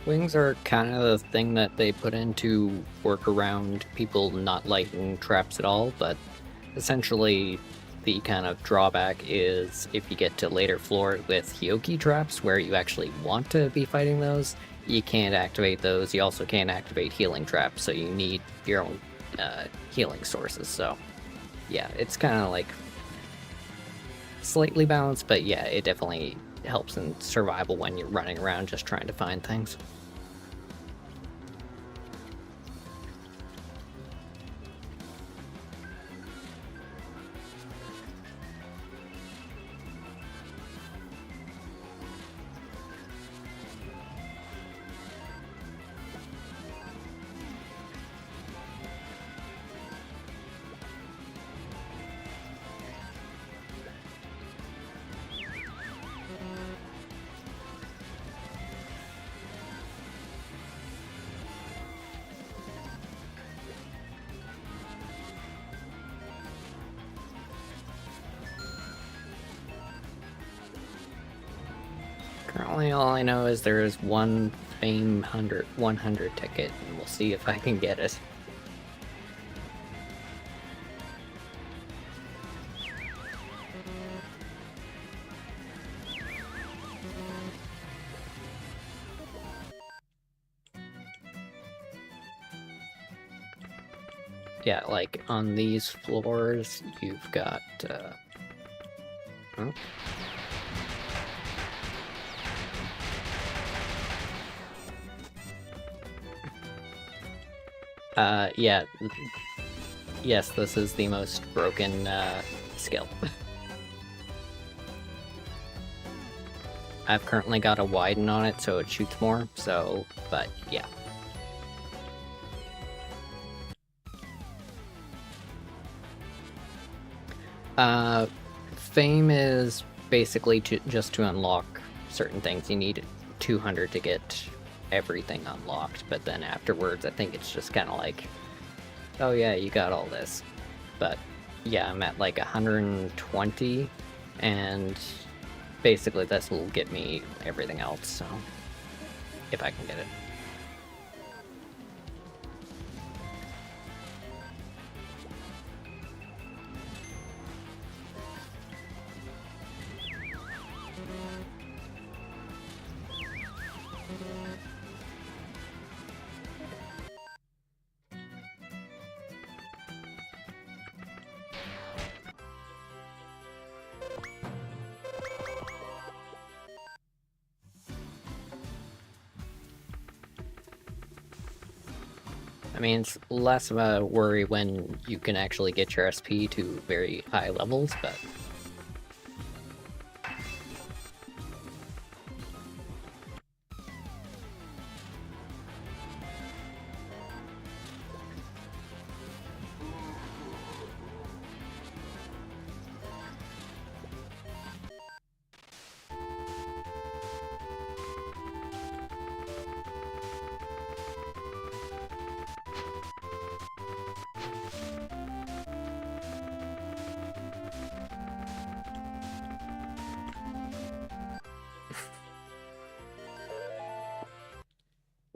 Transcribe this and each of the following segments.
Wings are kind of the thing that they put in to work around people not liking traps at all, but essentially the kind of drawback is if you get to later floor with Hyoki traps where you actually want to be fighting those, you can't activate those. You also can't activate healing traps, so you need your own healing sources. So yeah, it's kind of like slightly balanced, but yeah, it definitely helps in survival when you're running around just trying to find things. Currently, all I know is there is one Fame 100 ticket, and we'll see if I can get it. Yeah, like on these floors, you've got. Oh. Yeah. Yes, this is the most broken skill. I've currently got a widen on it, so it shoots more, so, but yeah. Fame is basically just to unlock certain things. You need 200 to get everything unlocked, but then afterwards I think it's just kind of like, oh yeah, you got all this. But yeah, I'm at like 120, and basically this will get me everything else, so if I can get it. I mean, it's less of a worry when you can actually get your SP to very high levels, but...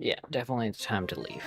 Yeah, definitely it's time to leave.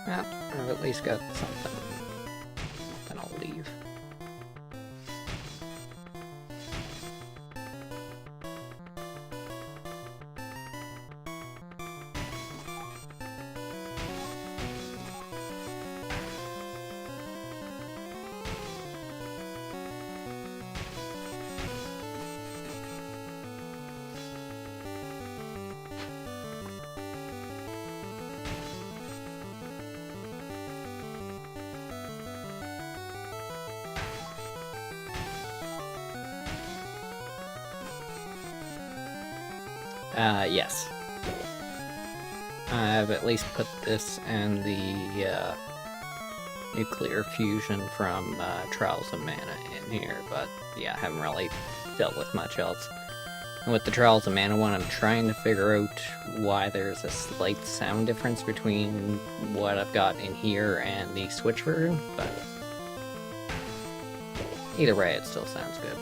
Well, I've at least got something. Then I'll leave. Yes. I've at least put this and the nuclear fusion from Trials of Mana in here, but yeah, I haven't really dealt with much else. And with the Trials of Mana one, I'm trying to figure out why there's a slight sound difference between what I've got in here and the Switch version, but either way, it still sounds good.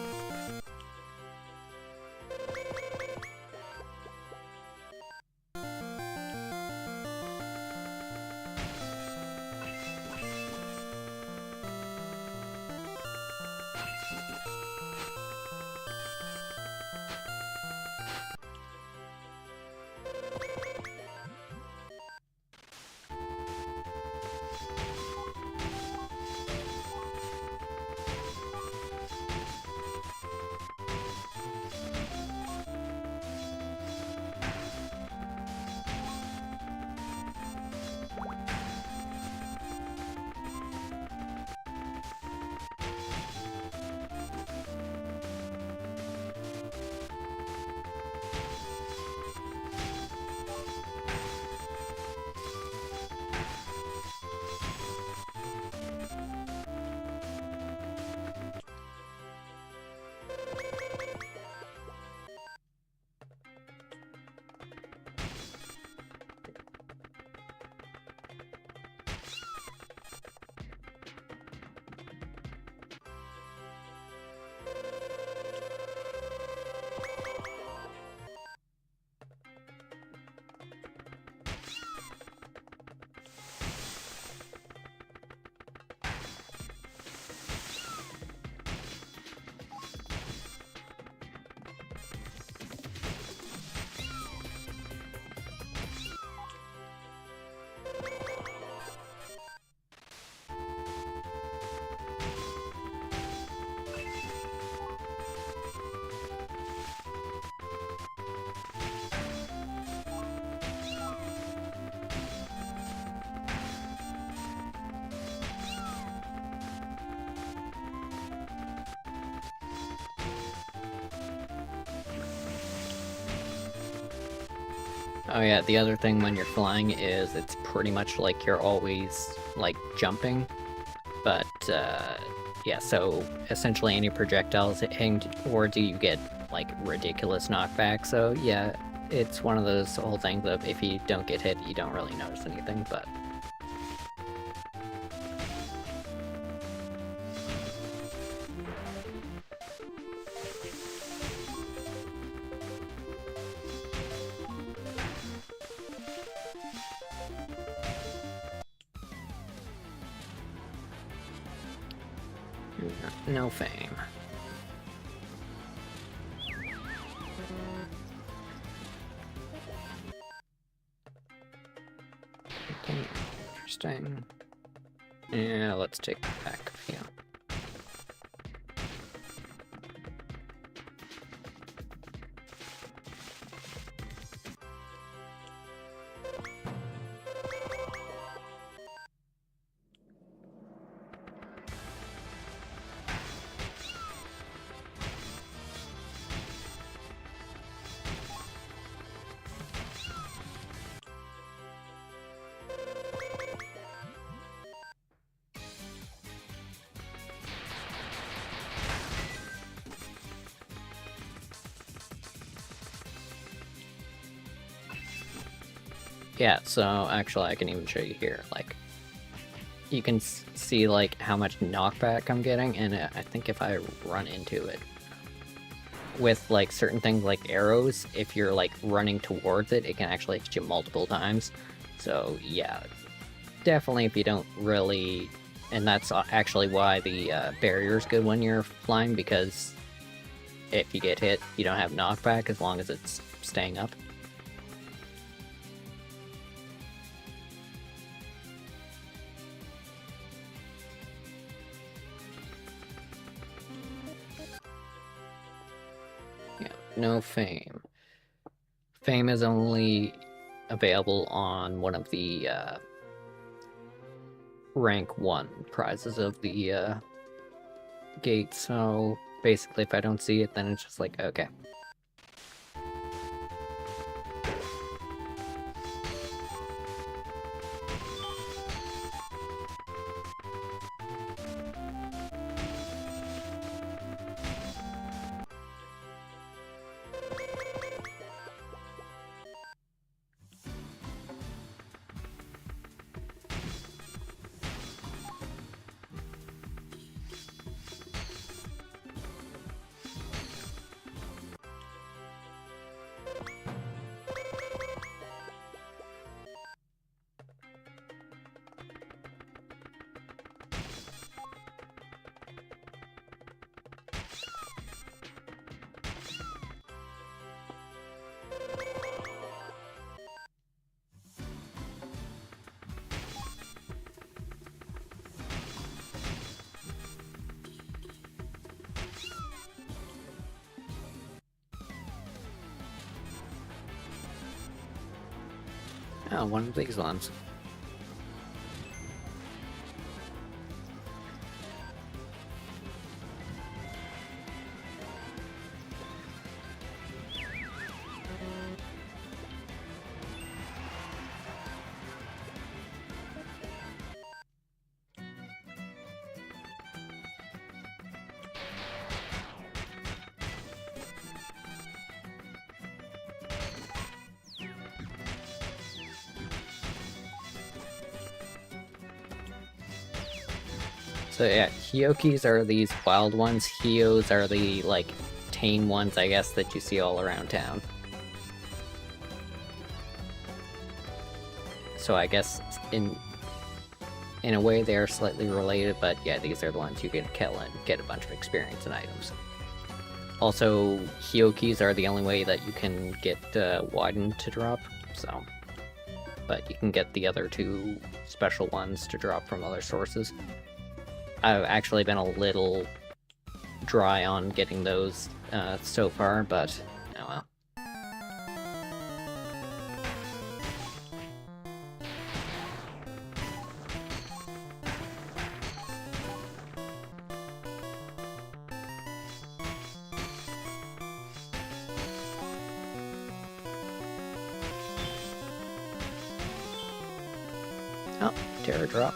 Oh yeah, the other thing when you're flying is it's pretty much like you're always, like, jumping. But, yeah, so essentially any projectiles hitting towards you, you get, like, ridiculous knockback. So yeah, it's one of those whole things of if you don't get hit, you don't really notice anything, but... No fame. Okay, interesting. Yeah, let's take the back. Yeah. Yeah, so actually I can even show you here, like, you can see, like, how much knockback I'm getting, and I think if I run into it, with, like, certain things like arrows, if you're, like, running towards it, it can actually hit you multiple times. So, yeah, definitely if you don't really... And that's actually why the barrier's good when you're flying, because if you get hit, you don't have knockback as long as it's staying up. No fame. Fame is only available on one of the rank 1 prizes of the gate, so basically if I don't see it, then it's just like, okay. Oh, one of these ones. So yeah, Hyokis are these wild ones. Hyos are the, like, tame ones, I guess, that you see all around town. So I guess in a way they are slightly related, but yeah, these are the ones you can kill and get a bunch of experience and items. Also, Hyokis are the only way that you can get Widened to drop, so... But you can get the other two special ones to drop from other sources. I've actually been a little dry on getting those so far, but oh well. Oh, terror drop.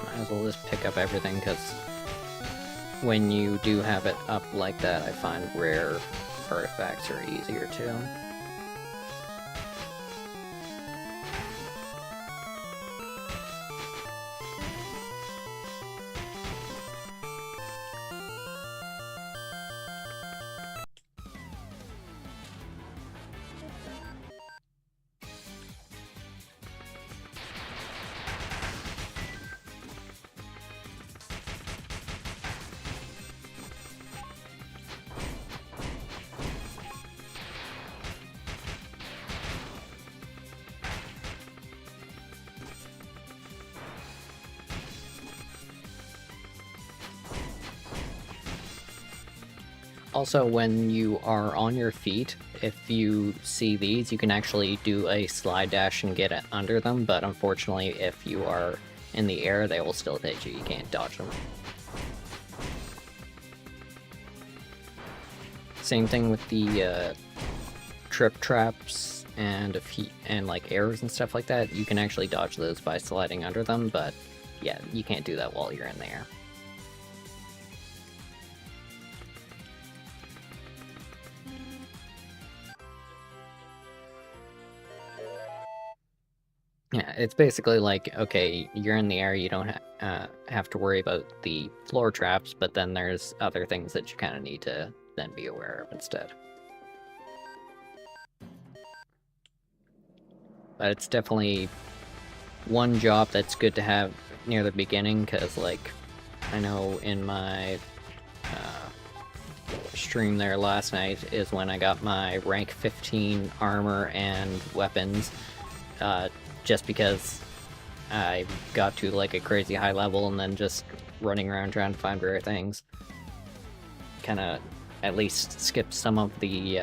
Might as well just pick up everything, because when you do have it up like that, I find rare artifacts are easier too. Also, when you are on your feet, if you see these, you can actually do a slide dash and get it under them, but unfortunately, if you are in the air, they will still hit you. You can't dodge them. Same thing with the trip traps and like arrows and stuff like that. You can actually dodge those by sliding under them, but yeah, you can't do that while you're in the air. Yeah, it's basically like, okay, you're in the air, you don't have to worry about the floor traps, but then there's other things that you kind of need to then be aware of instead. But it's definitely one job that's good to have near the beginning, because, like, I know in my stream there last night is when I got my rank 15 armor and weapons, just because I got to like a crazy high level and then just running around trying to find rare things. Kinda at least skip some of the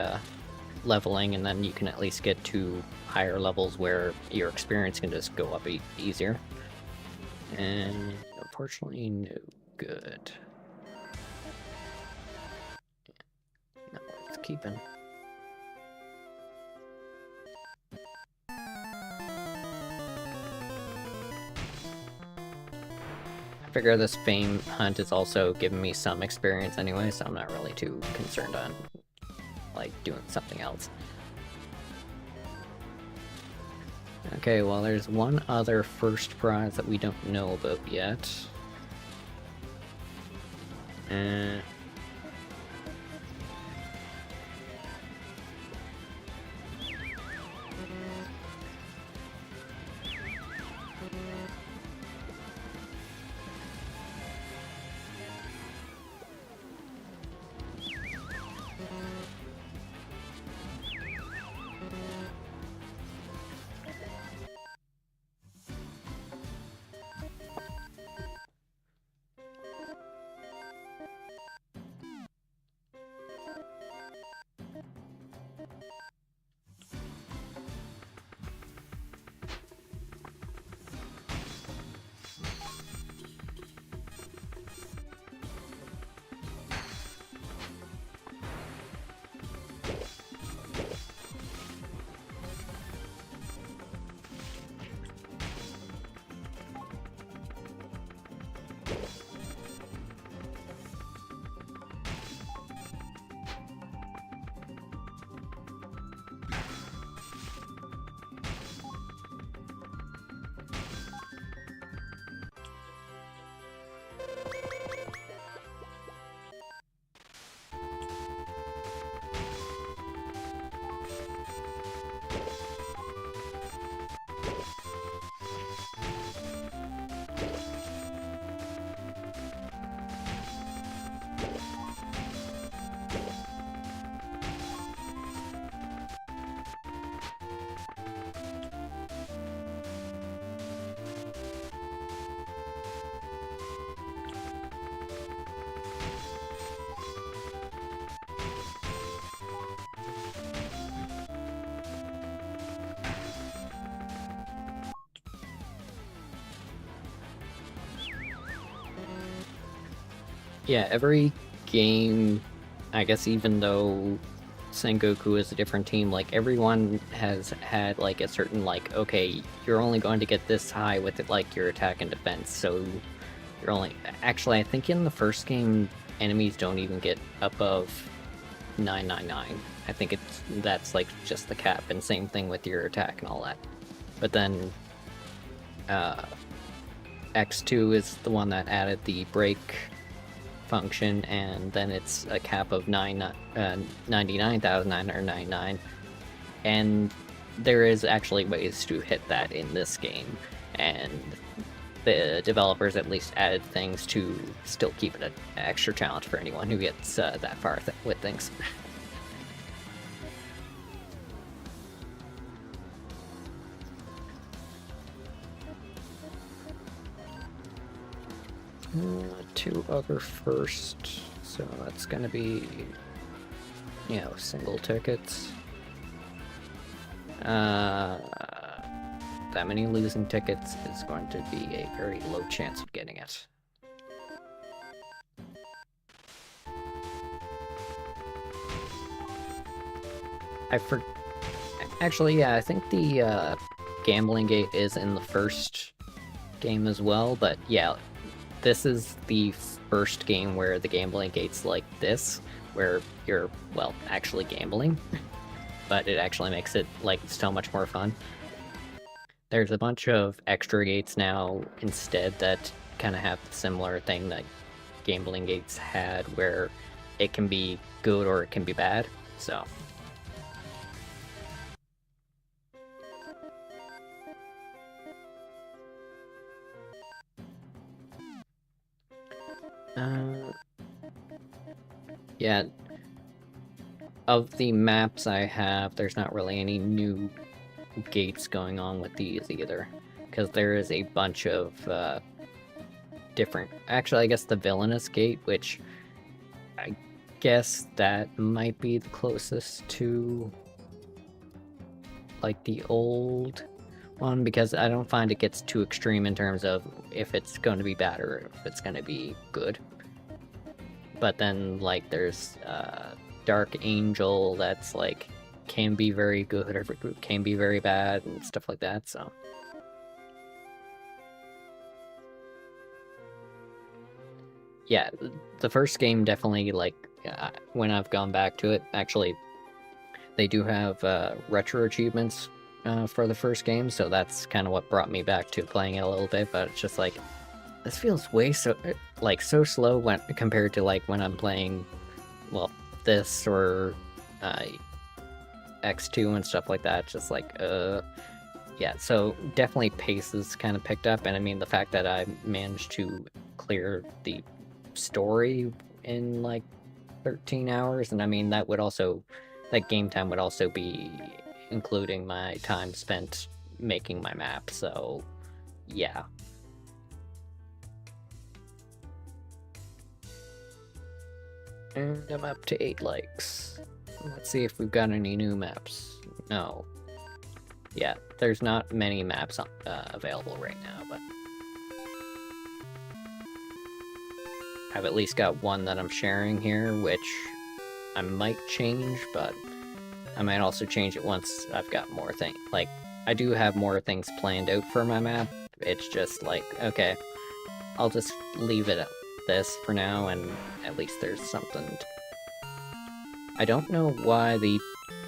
leveling, and then you can at least get to higher levels where your experience can just go up easier. And unfortunately, no good. No, it's keeping. I figure this fame hunt is also giving me some experience anyway, so I'm not really too concerned on, like, doing something else. Okay, well, there's one other first prize that we don't know about yet. And Yeah, every game, I guess even though Sengoku is a different team, like everyone has had like a certain like, okay, you're only going to get this high with it, like your attack and defense, so you're only actually I think in the first game enemies don't even get above 999. I think that's like just the cap, and same thing with your attack and all that. But then X2 is the one that added the break function, and then it's a cap of 99,999, and there is actually ways to hit that in this game, and the developers at least added things to still keep it an extra challenge for anyone who gets that far with things. Two other first, so that's gonna be, single tickets. That many losing tickets is going to be a very low chance of getting it. Actually, yeah, I think the gambling gate is in the first game as well, but yeah, this is the first game where the gambling gate's like this, where you're, well, actually gambling, but it actually makes it, like, so much more fun. There's a bunch of extra gates now instead that kind of have the similar thing that gambling gates had, where it can be good or it can be bad, so... yeah, of the maps I have, there's not really any new gates going on with these either, because there is a bunch of different... Actually, I guess the Villainous Gate, which I guess that might be the closest to, like, the old one, because I don't find it gets too extreme in terms of if it's going to be bad or if it's going to be good. But then, like, there's Dark Angel that's, like, can be very good or can be very bad and stuff like that, so... Yeah, the first game definitely, like, when I've gone back to it, actually, they do have retro achievements for the first game, so that's kind of what brought me back to playing it a little bit, but it's just like, this feels way so slow when compared to like when I'm playing, well, this or X2 and stuff like that. Just like yeah, so definitely pace is kind of picked up, and I mean the fact that I managed to clear the story in like 13 hours, and I mean that game time would also be including my time spent making my map, so yeah. And I'm up to 8 likes. Let's see if we've got any new maps. No. Yeah, there's not many maps available right now, but... I've at least got one that I'm sharing here, which I might change, but I might also change it once I've got more things. Like, I do have more things planned out for my map. It's just like, okay, I'll just leave it at this for now, and at least there's something I don't know why the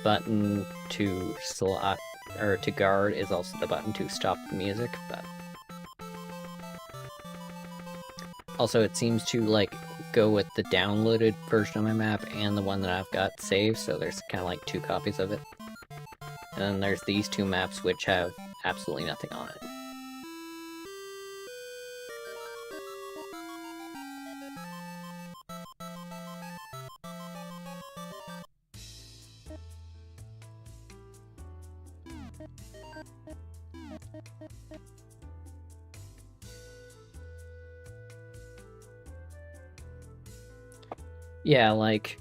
button to select or to guard is also the button to stop the music, but also it seems to like go with the downloaded version of my map and the one that I've got saved, so there's kind of like 2 copies of it. And then there's these 2 maps which have absolutely nothing on it. Yeah, like,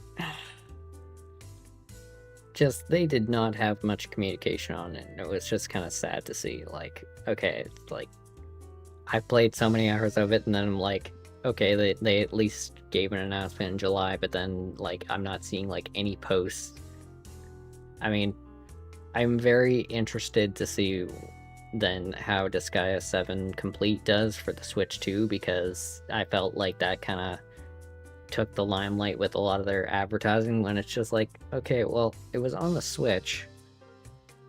just, they did not have much communication on it, and it was just kind of sad to see, like, okay, it's like, I've played so many hours of it, and then I'm like, okay, they at least gave an announcement in July, but then like I'm not seeing like any posts. I mean, I'm very interested to see then how Disgaea 7 Complete does for the Switch 2, because I felt like that kind of took the limelight with a lot of their advertising, when it's just like, okay, well, it was on the Switch,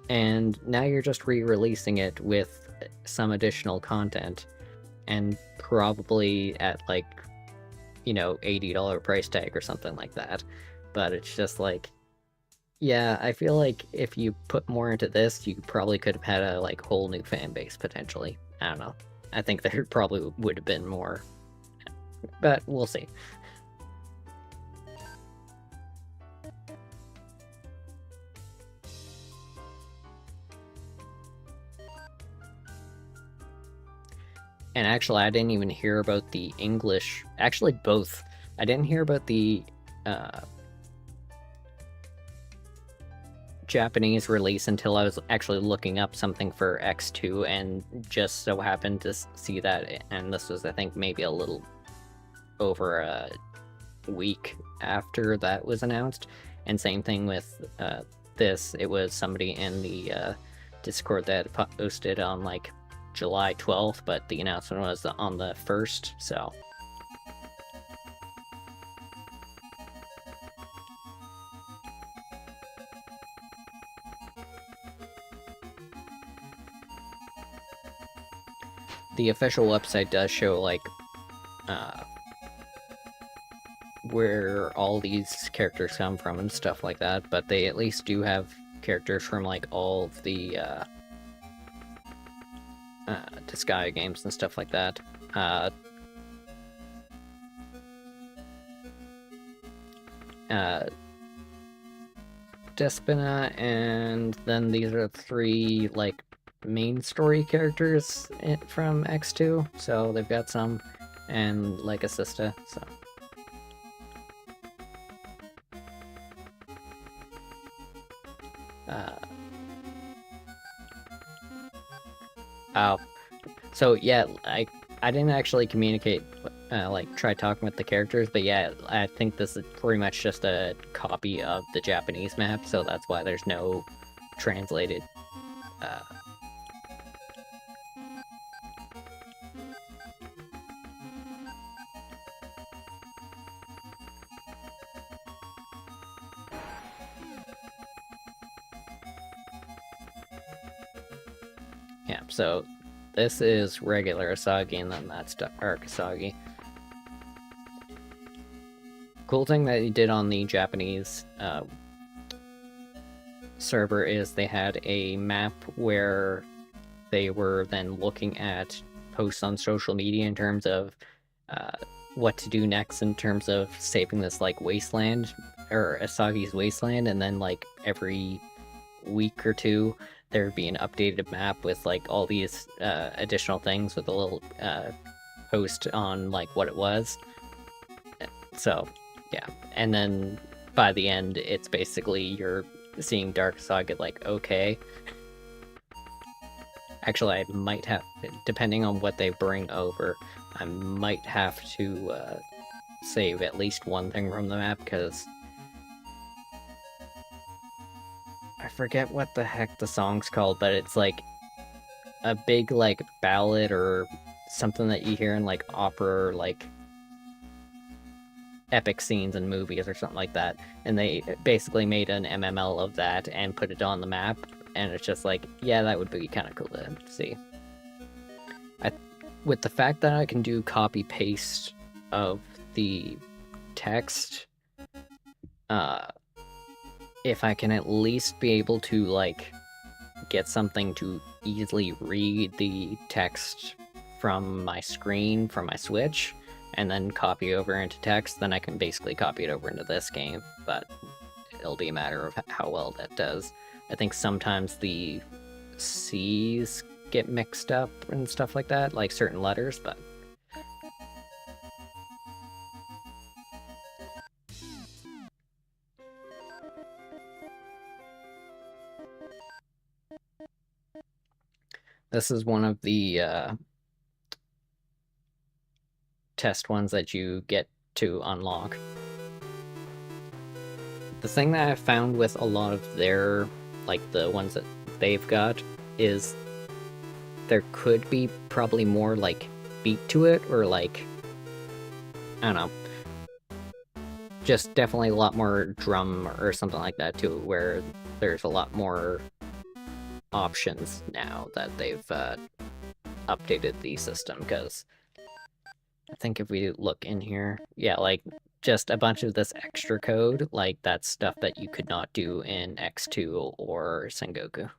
and now you're just re-releasing it with some additional content, and probably at like, you know, $80 price tag or something like that. But it's just like, yeah, I feel like if you put more into this, you probably could have had a like whole new fan base potentially. I don't know. I think there probably would have been more, but we'll see. And actually, I didn't even hear about the English. Actually, both. I didn't hear about the Japanese release until I was actually looking up something for X2, and just so happened to see that. And this was, I think, maybe a little over a week after that was announced. And same thing with this. It was somebody in the Discord that posted on like July 12th, but the announcement was on the 1st, so. The official website does show like where all these characters come from and stuff like that, but they at least do have characters from like all of the Disgaea games and stuff like that. Despina, and then these are 3 like main story characters from X2, so they've got some, and like Assista, so. Oh, so yeah, I didn't actually communicate, like try talking with the characters, but yeah, I think this is pretty much just a copy of the Japanese map, so that's why there's no translated. Yeah, so this is regular Asagi, and then that's Dark Asagi. Cool thing that he did on the Japanese server is they had a map where they were then looking at posts on social media in terms of what to do next in terms of saving this like wasteland, or Asagi's wasteland, and then like every week or two there'd be an updated map with like all these additional things with a little post on like what it was. So yeah, and then by the end it's basically you're seeing Dark Saga like, okay. Actually, I might have, depending on what they bring over, I might have to save at least one thing from the map, because I forget what the heck the song's called, but it's like a big like ballad or something that you hear in like opera or like epic scenes in movies or something like that, and they basically made an MML of that and put it on the map, and it's just like, yeah, that would be kind of cool to see. With the fact that I can do copy paste of the text, if I can at least be able to like get something to easily read the text from my screen from my Switch and then copy over into text, then I can basically copy it over into this game, but it'll be a matter of how well that does. I think sometimes the C's get mixed up and stuff like that, like certain letters, but this is one of the test ones that you get to unlock. The thing that I found with a lot of their, like the ones that they've got, is there could be probably more like beat to it, or like, I don't know, just definitely a lot more drum or something like that too, where there's a lot more options now that they've updated the system. Because I think if we look in here, yeah, like just a bunch of this extra code, like that's stuff that you could not do in X2 or Sengoku.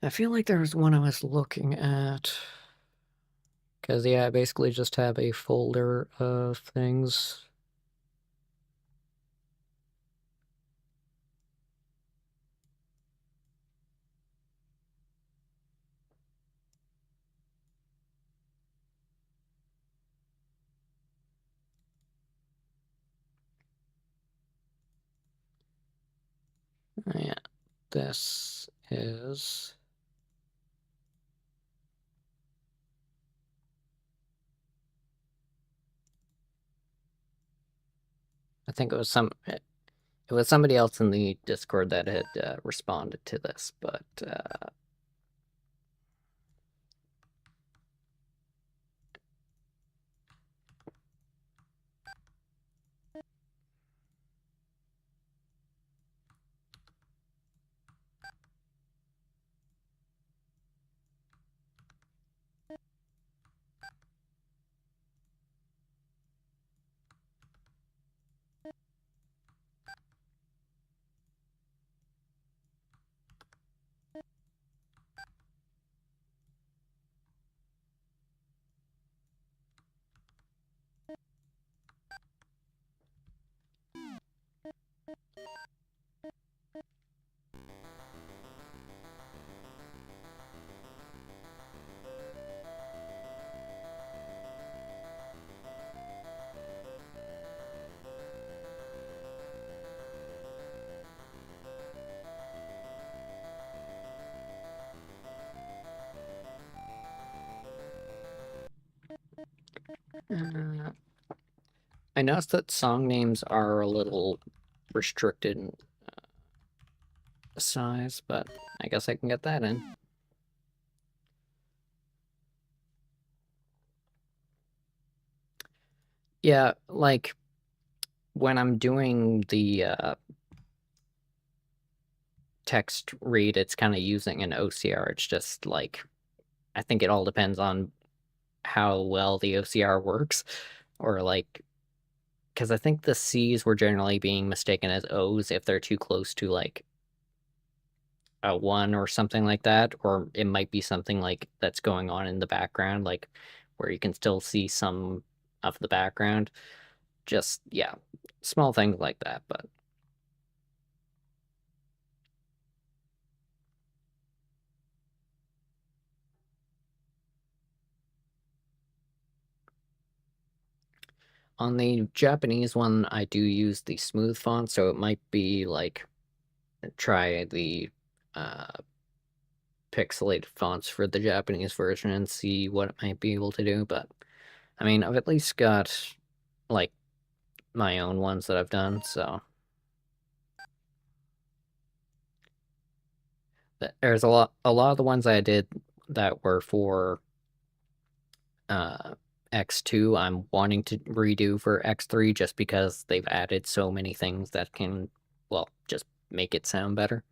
I feel like there was one I was looking at. Because, yeah, I basically just have a folder of things. Yeah, this is... I think it was somebody else in the Discord that had responded to this, but uh, I noticed that song names are a little restricted in size, but I guess I can get that in. Yeah, like when I'm doing the text read, it's kind of using an OCR. It's just like, I think it all depends on how well the OCR works, or like, because I think the C's were generally being mistaken as O's if they're too close to like a 1 or something like that, or it might be something like that's going on in the background, like where you can still see some of the background. Just, yeah, small things like that. But on the Japanese one, I do use the smooth font, so it might be like try the uh, pixelated fonts for the Japanese version and see what it might be able to do. But I mean, I've at least got like my own ones that I've done, so there's a lot of the ones I did that were for uh X2 I'm wanting to redo for X3 just because they've added so many things that can, well, just make it sound better.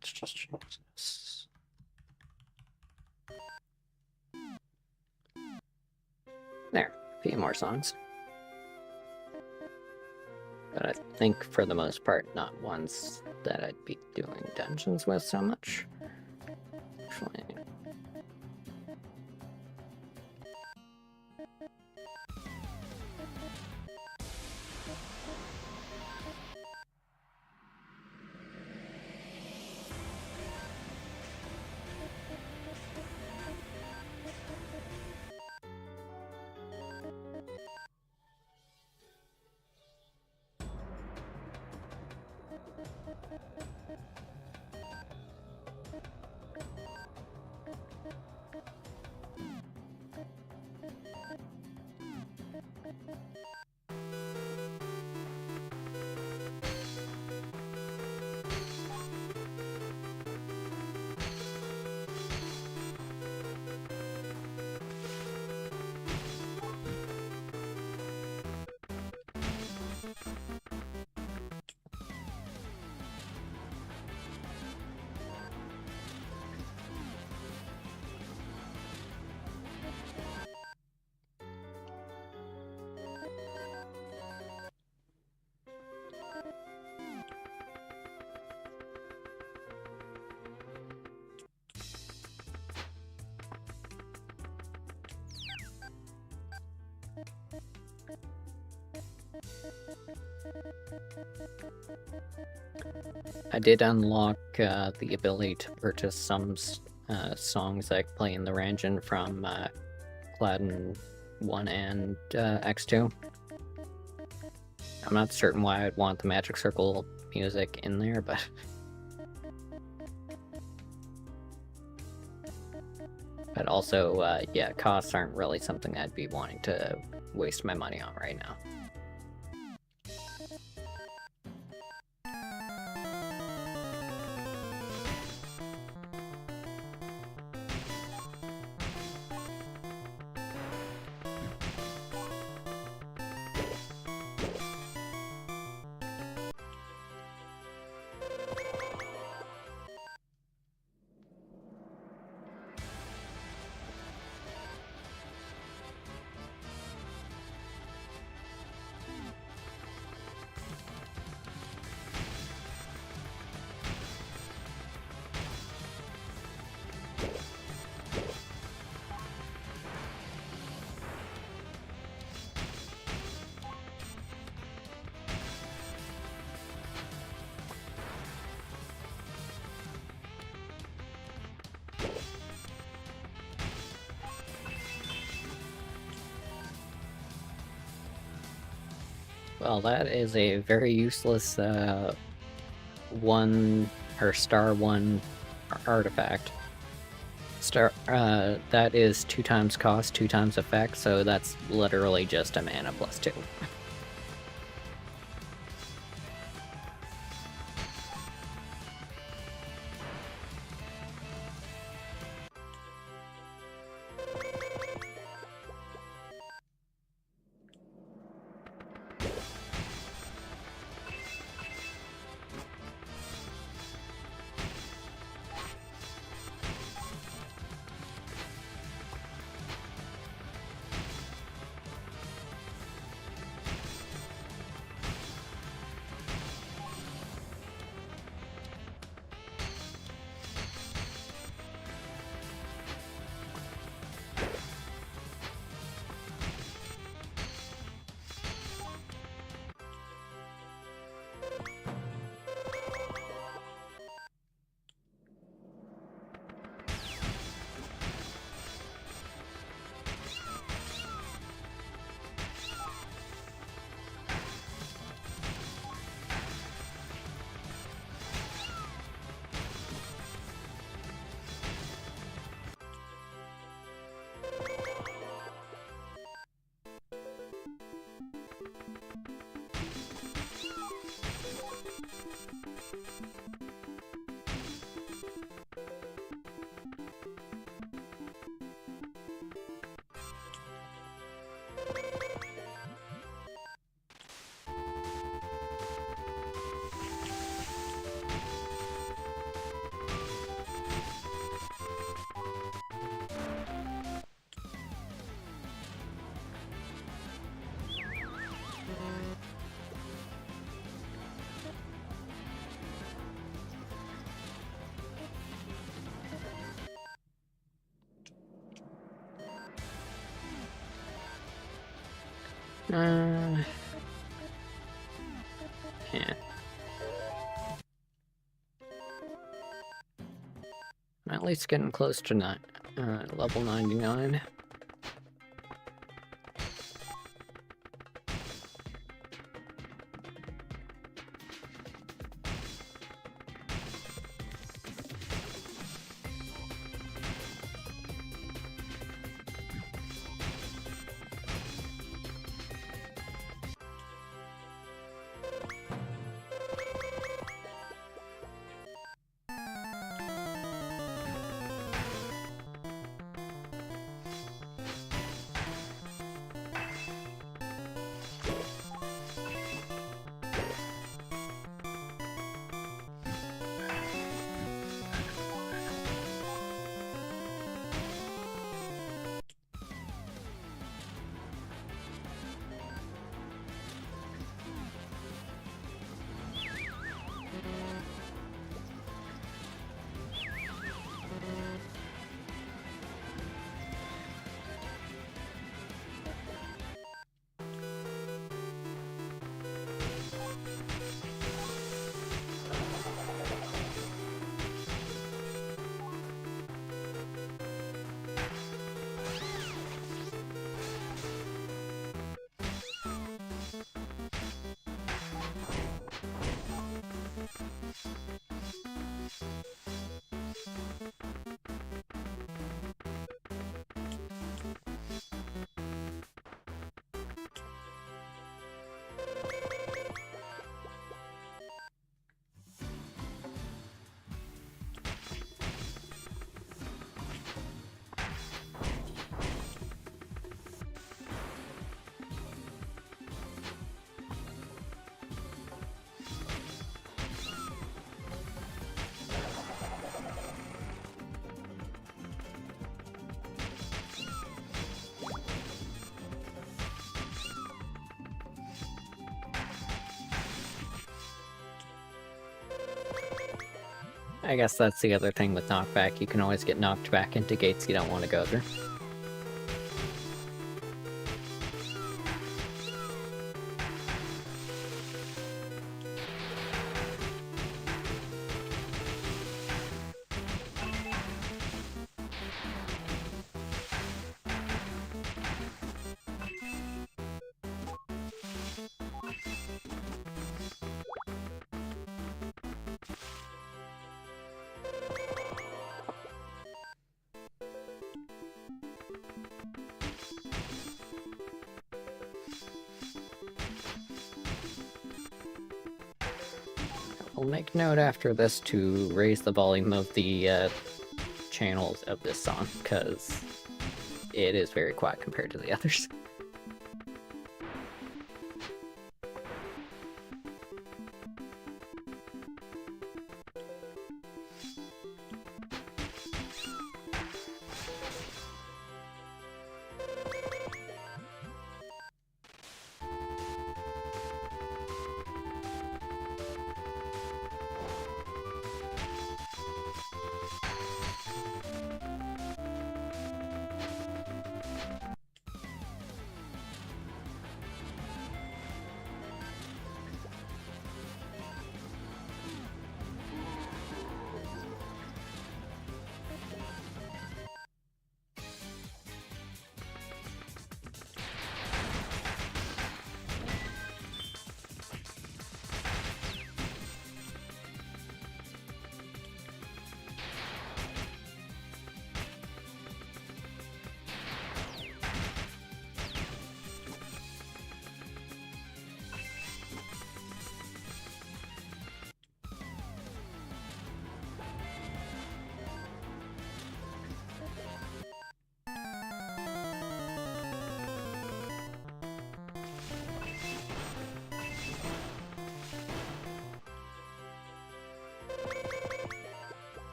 Let's just change this. There, a few more songs. But I think for the most part, not ones that I'd be doing dungeons with so much. Actually. I did unlock the ability to purchase some songs I play in the ran-geon from Cladun 1 and X2. I'm not certain why I'd want the Magic Circle music in there, but... But also, yeah, costs aren't really something I'd be wanting to waste my money on right now. Well, that is a very useless star 1 artifact. That is 2 times cost, 2 times effect, so that's literally just a mana plus 2. Yeah. I'm at least getting close to level 99. I guess that's the other thing with knockback. You can always get knocked back into gates you don't want to go through. I'll make note after this to raise the volume of the channels of this song, because it is very quiet compared to the others.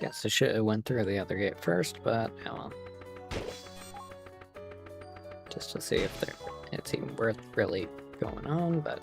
Guess I should have went through the other gate first, but oh well. Just to see if it's even worth really going on, but...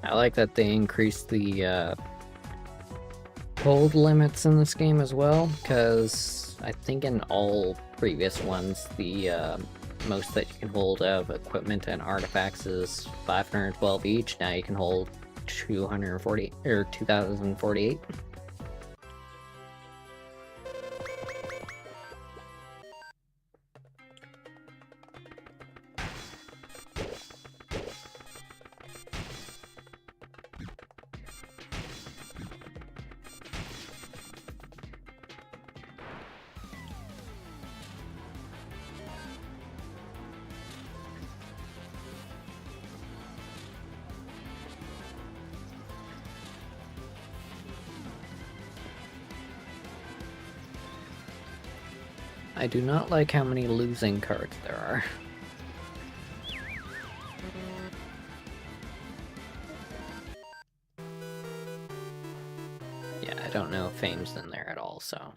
I like that they increased the hold limits in this game as well, because I think in all previous ones, the most that you can hold of equipment and artifacts is 512 each. Now you can hold 240 or 2048. I do not like how many losing cards there are. Yeah, I don't know if Fame's in there at all, so...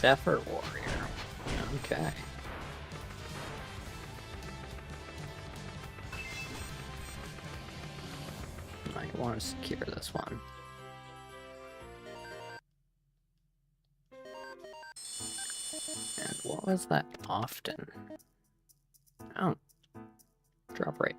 Effort Warrior. Okay. I want to secure this one. And what was that often? Oh. Drop rate.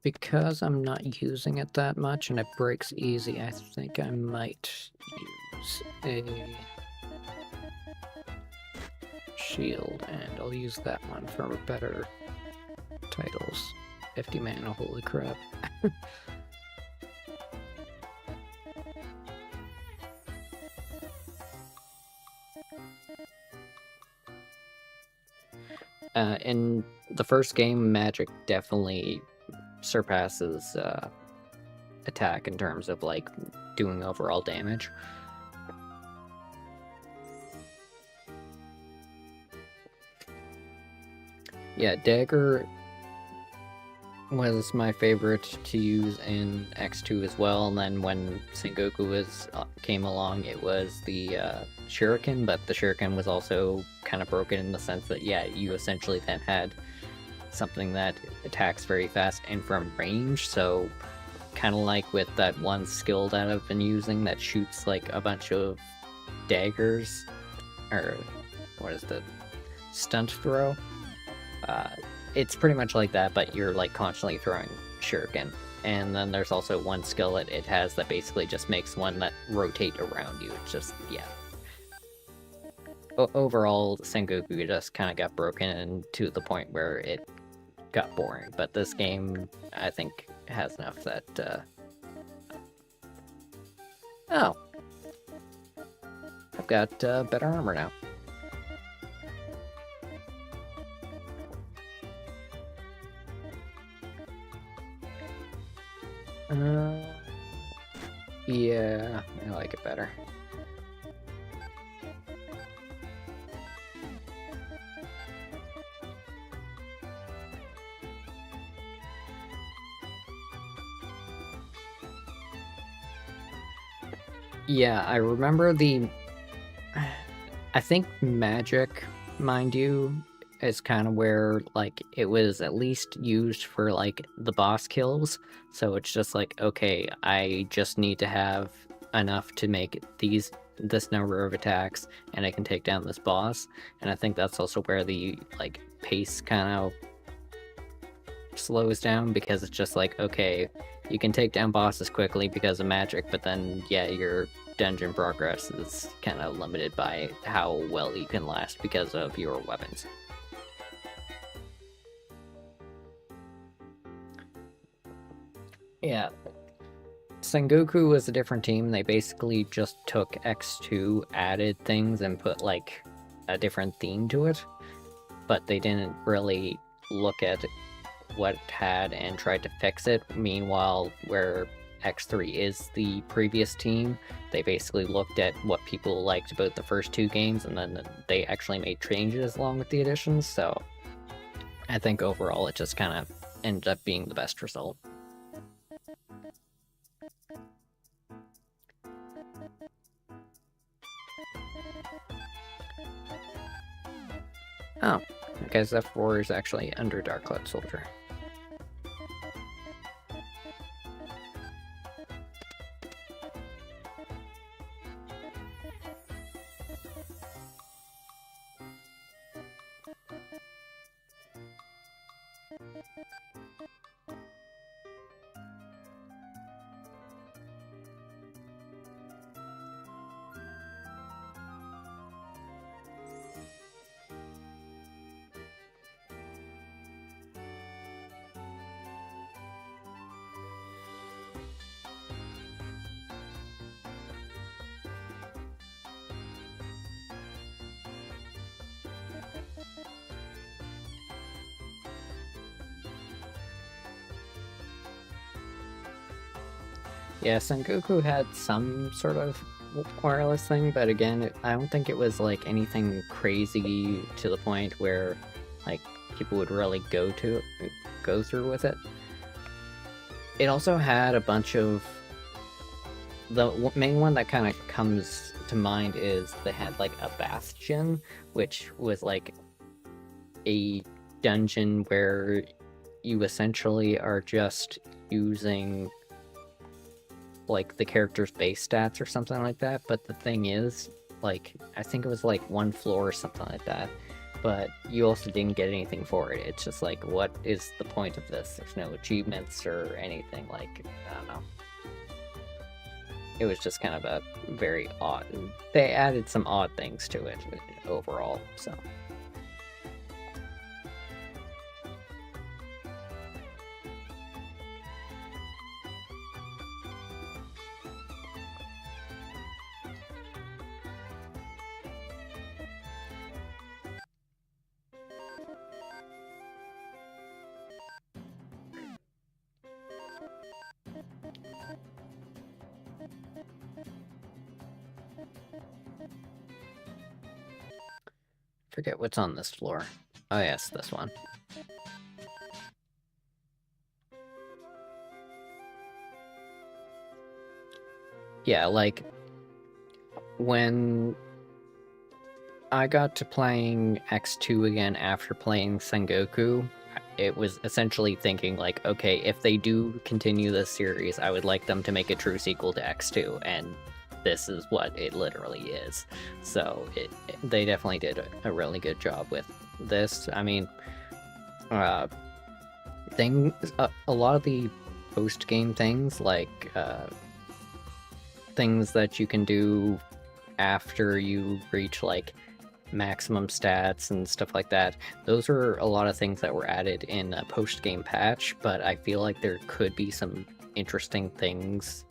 Because I'm not using it that much and it breaks easy, I think I might use a shield, and I'll use that one for better titles. 50 mana, holy crap. In the first game, magic definitely surpasses attack in terms of like doing overall damage. Yeah, dagger was my favorite to use in X2 as well, and then when Sengoku came along, it was the shuriken, but the shuriken was also kind of broken in the sense that, yeah, you essentially then had something that attacks very fast and from range, so kind of like with that one skill that I've been using that shoots like a bunch of daggers, or what is the stunt throw? It's pretty much like that, but you're like constantly throwing shuriken. And then there's also one skill that it has that basically just makes one that rotate around you. It's just, yeah. Overall, Sengoku just kind of got broken to the point where it got boring. But this game, I think, has enough that, Oh! I've got better armor now. Yeah, I like it better. Yeah, I remember I think magic, mind you, is kind of where, like, it was at least used for, like, the boss kills. So it's just like, okay, I just need to have enough to make this number of attacks, and I can take down this boss. And I think that's also where the, like, pace kind of slows down, because it's just like, okay, you can take down bosses quickly because of magic, but then, yeah, your dungeon progress is kind of limited by how well you can last because of your weapons. Yeah, Sengoku was a different team. They basically just took X2, added things, and put, like, a different theme to it. But they didn't really look at what it had and tried to fix it. Meanwhile, where X3 is the previous team, they basically looked at what people liked about the first two games, and then they actually made changes along with the additions. So I think overall it just kind of ended up being the best result. Oh, I guess F4 is actually under Dark Cloud Soldier. Yeah, Sengoku had some sort of wireless thing, but again, I don't think it was like anything crazy to the point where like people would really go through with it. it also had a bunch of main one that kind of comes to mind is they had like a bastion, which was like a dungeon where you essentially are just using like the character's base stats or something like that. But the thing is, like, I think it was like one floor or something like that. But you also didn't get anything for it. It's just like, what is the point of this? There's no achievements or anything. Like, I don't know. It was just kind of a very odd. They added some odd things to it overall, so. Forget what's on this floor. Oh yes, this one. Yeah, like, when I got to playing X2 again after playing Sengoku, it was essentially thinking like, okay, if they do continue this series, I would like them to make a true sequel to X2, and this is what it literally is. So they definitely did a really good job with this. I mean, things, a lot of the post-game things, like things that you can do after you reach like maximum stats and stuff like that, those are a lot of things that were added in a post-game patch, but I feel like there could be some interesting things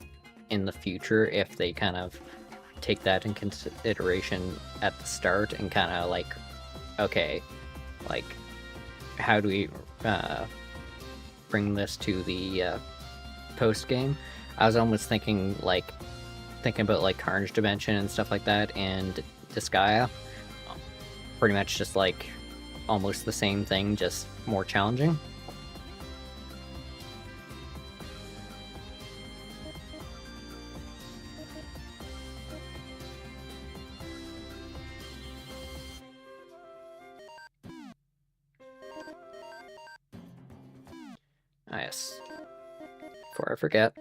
in the future if they kind of take that in consideration at the start and kind of like, okay, like, how do we bring this to the post-game? I was almost thinking about like Carnage Dimension and stuff like that, and Disgaea. Pretty much just like almost the same thing, just more challenging. Ah, yes. Before I forget.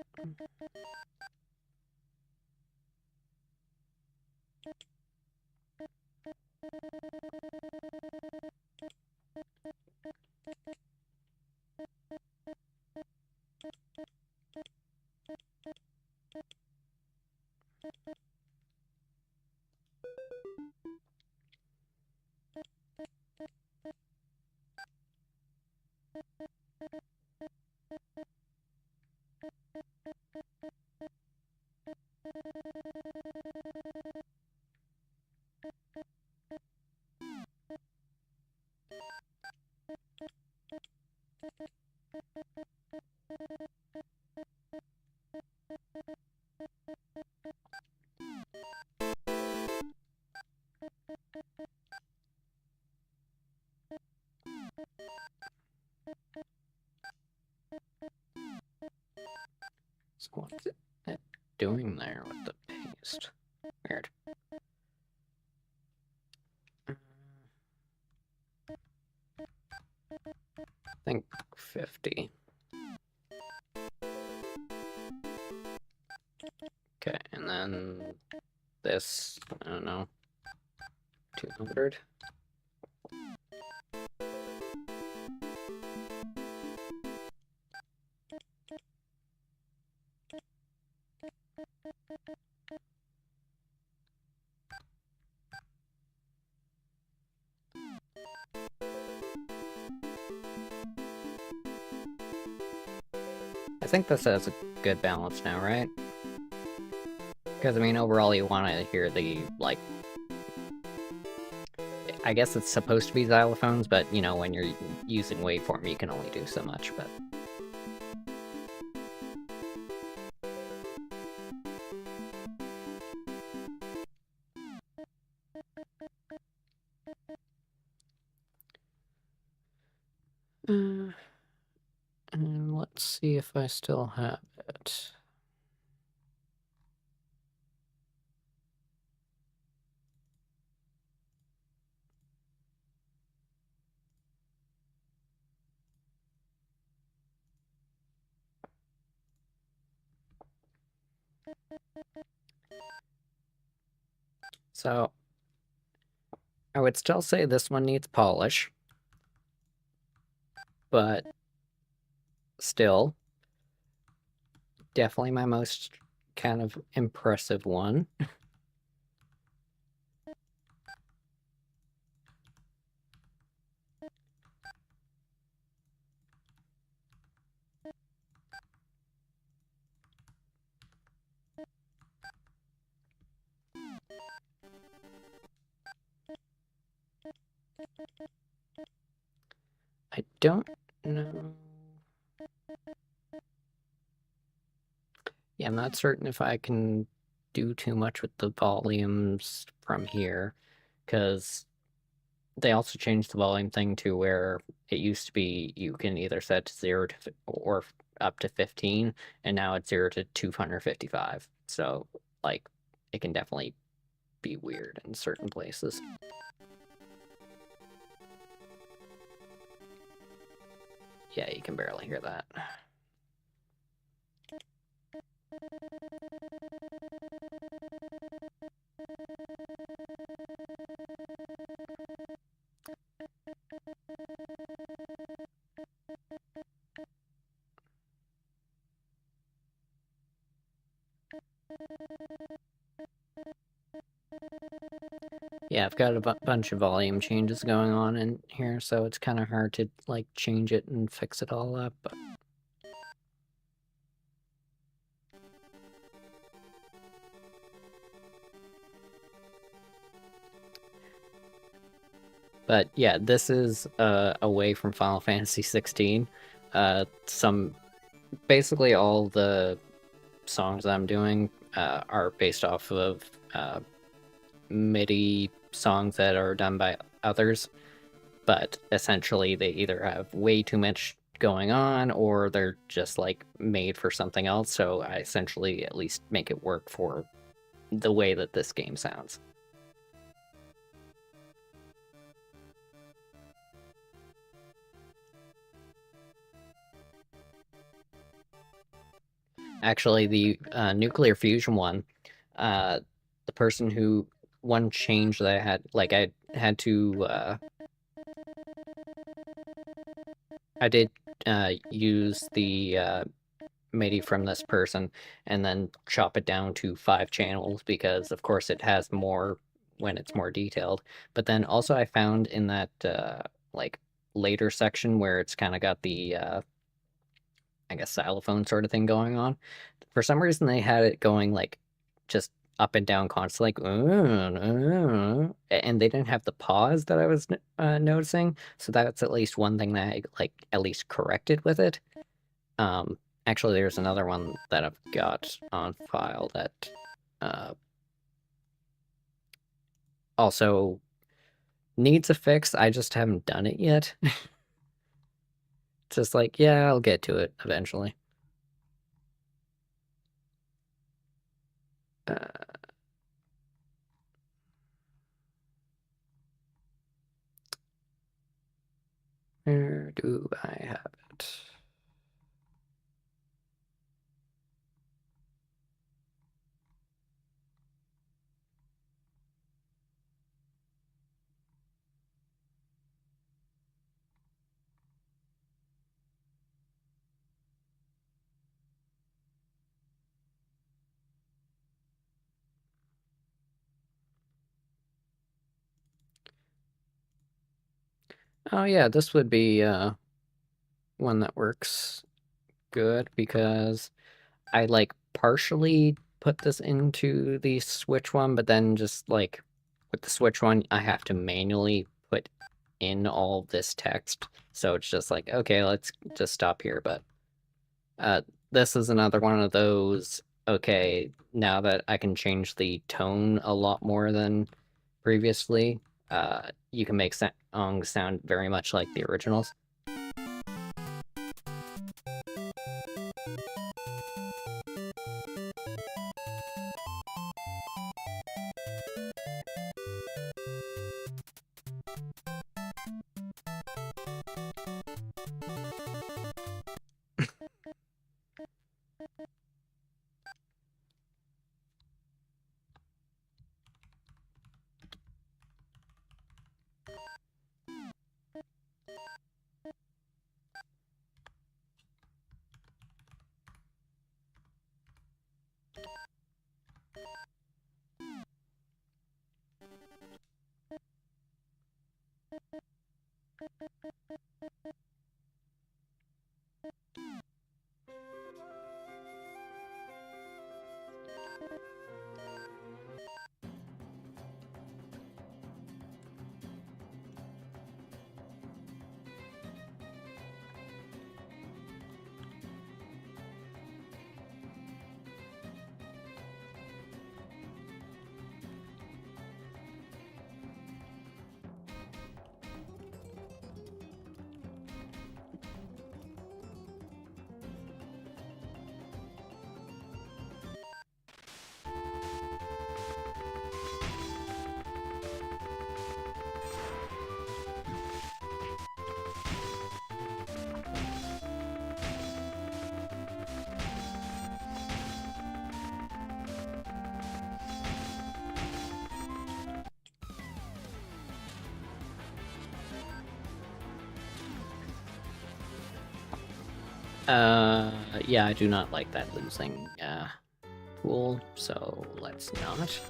So what's it doing there with the paste? Weird. I think 50. Okay, and then this, I don't know, 200. I think this has a good balance now, right? Because, I mean, overall you want to hear the, like, I guess it's supposed to be xylophones, but, you know, when you're using waveform, you can only do so much, but... and let Let's see if I still have it. So I would still say this one needs polish, but still definitely my most kind of impressive one. I don't know. Yeah, I'm not certain if I can do too much with the volumes from here, because they also changed the volume thing to where it used to be you can either set to 0 to or up to 15, and now it's 0 to 255. So, like, it can definitely be weird in certain places. Yeah, you can barely hear that. Yeah, I've got a bunch of volume changes going on in here, so it's kind of hard to, like, change it and fix it all up. But yeah, this is away from Final Fantasy 16. Basically all the songs I'm doing are based off of MIDI songs that are done by others, but essentially they either have way too much going on or they're just like made for something else. So I essentially at least make it work for the way that this game sounds. Actually, the nuclear fusion one, the person who one change that I had, like I had to, I did use the MIDI from this person and then chop it down to 5 channels because, of course, it has more when it's more detailed. But then also I found in that like later section where it's kind of got the I guess xylophone sort of thing going on. For some reason, they had it going like just up and down constantly, like, and they didn't have the pause that I was noticing. So that's at least one thing that I like at least corrected with it. Actually, there's another one that I've got on file that also needs a fix. I just haven't done it yet. It's just like, yeah, I'll get to it eventually. Where do I have it? Oh yeah, this would be one that works good because I like partially put this into the Switch one, but then just like with the Switch one, I have to manually put in all this text. So it's just like, okay, let's just stop here. But this is another one of those, okay, now that I can change the tone a lot more than previously, you can make songs sound very much like the originals. Yeah, I do not like that losing, pool, so let's not.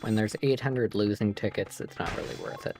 When there's 800 losing tickets, it's not really worth it.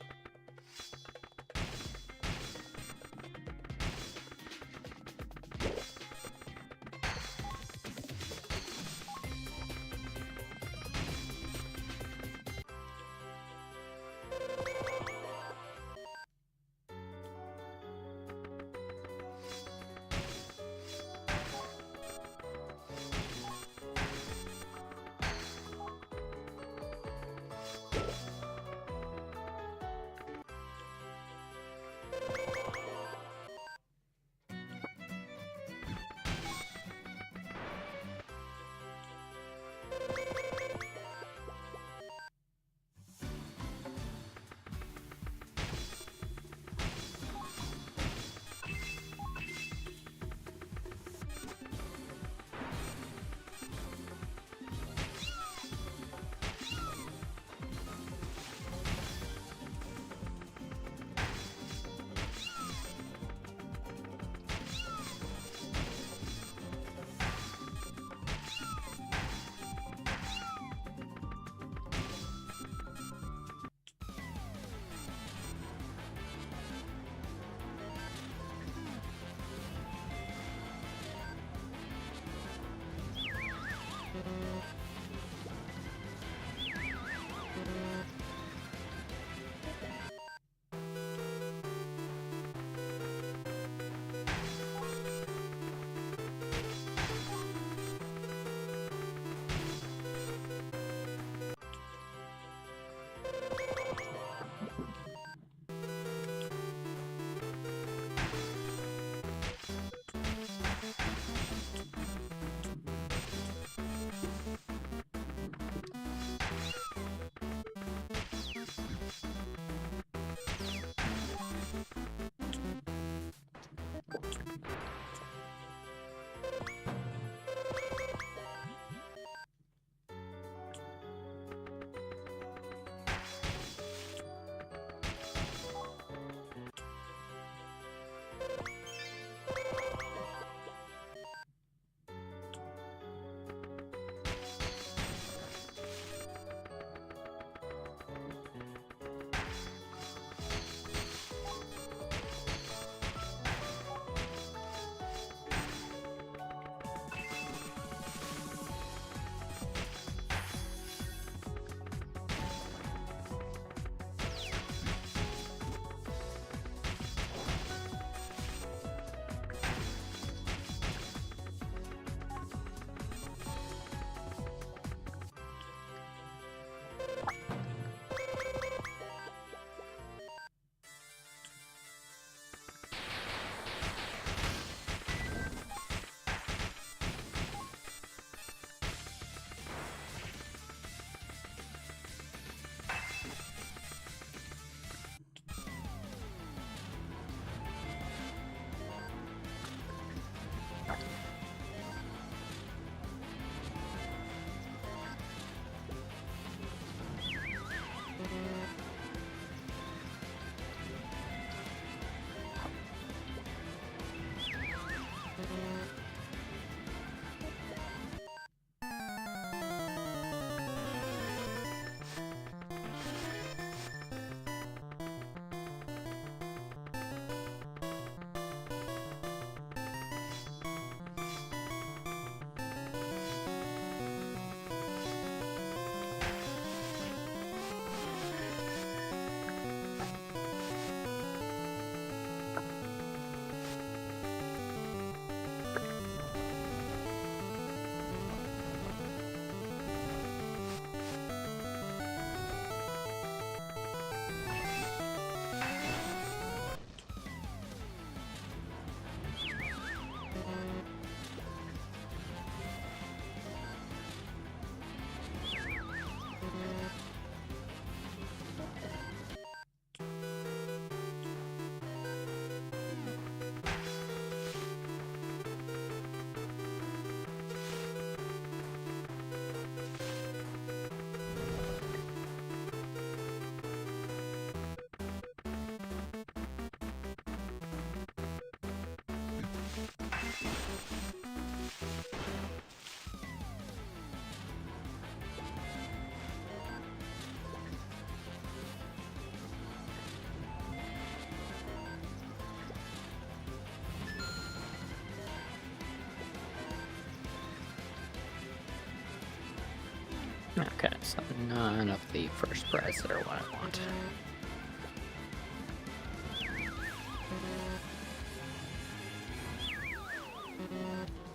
Okay, so none of the first prize that are what I want.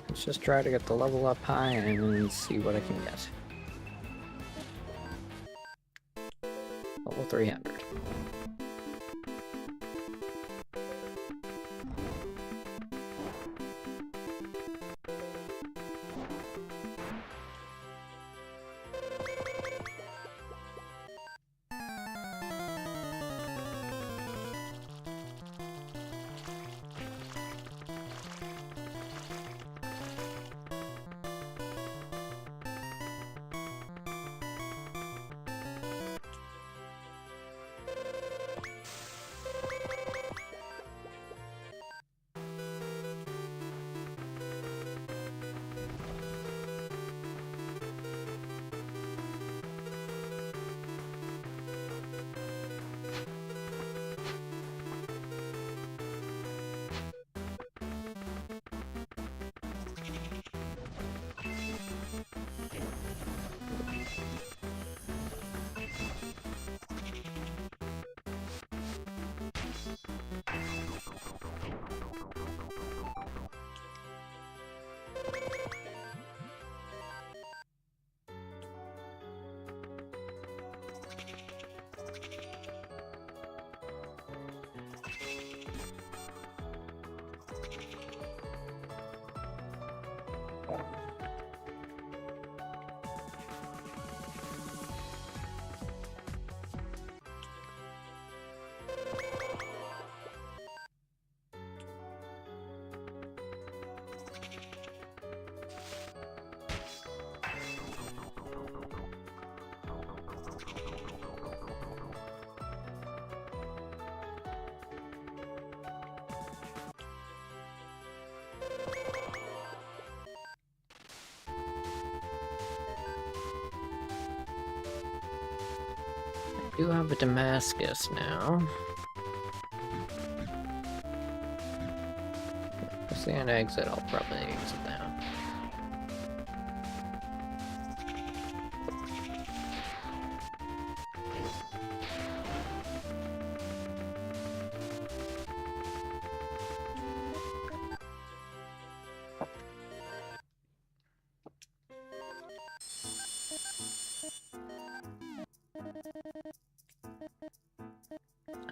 Let's just try to get the level up high and see what I can get. Level 300. I do have a Damascus now. If I see an exit, I'll probably exit now.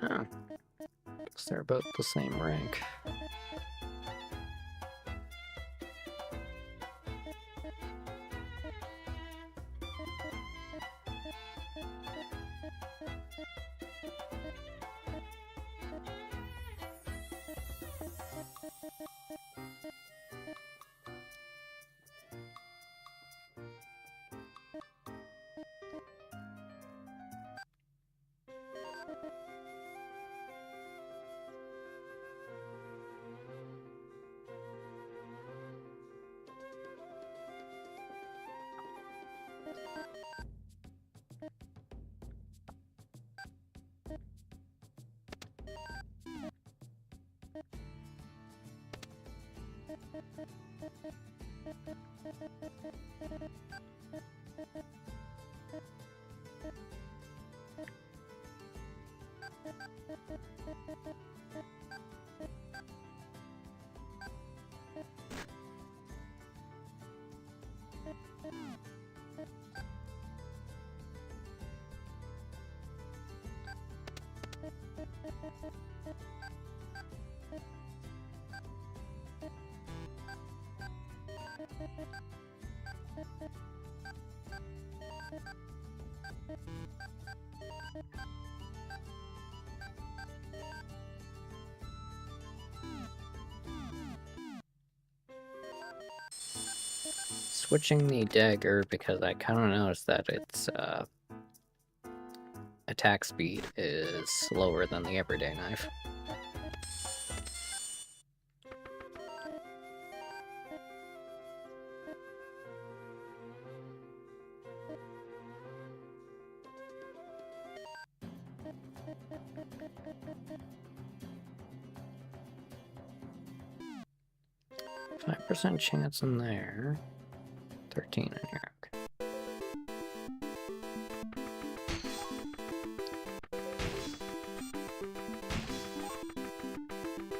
Oh, guess they're about the same rank. Switching the dagger because I kind of noticed that its attack speed is slower than the everyday knife. %5 chance in there. 13 in here. Okay.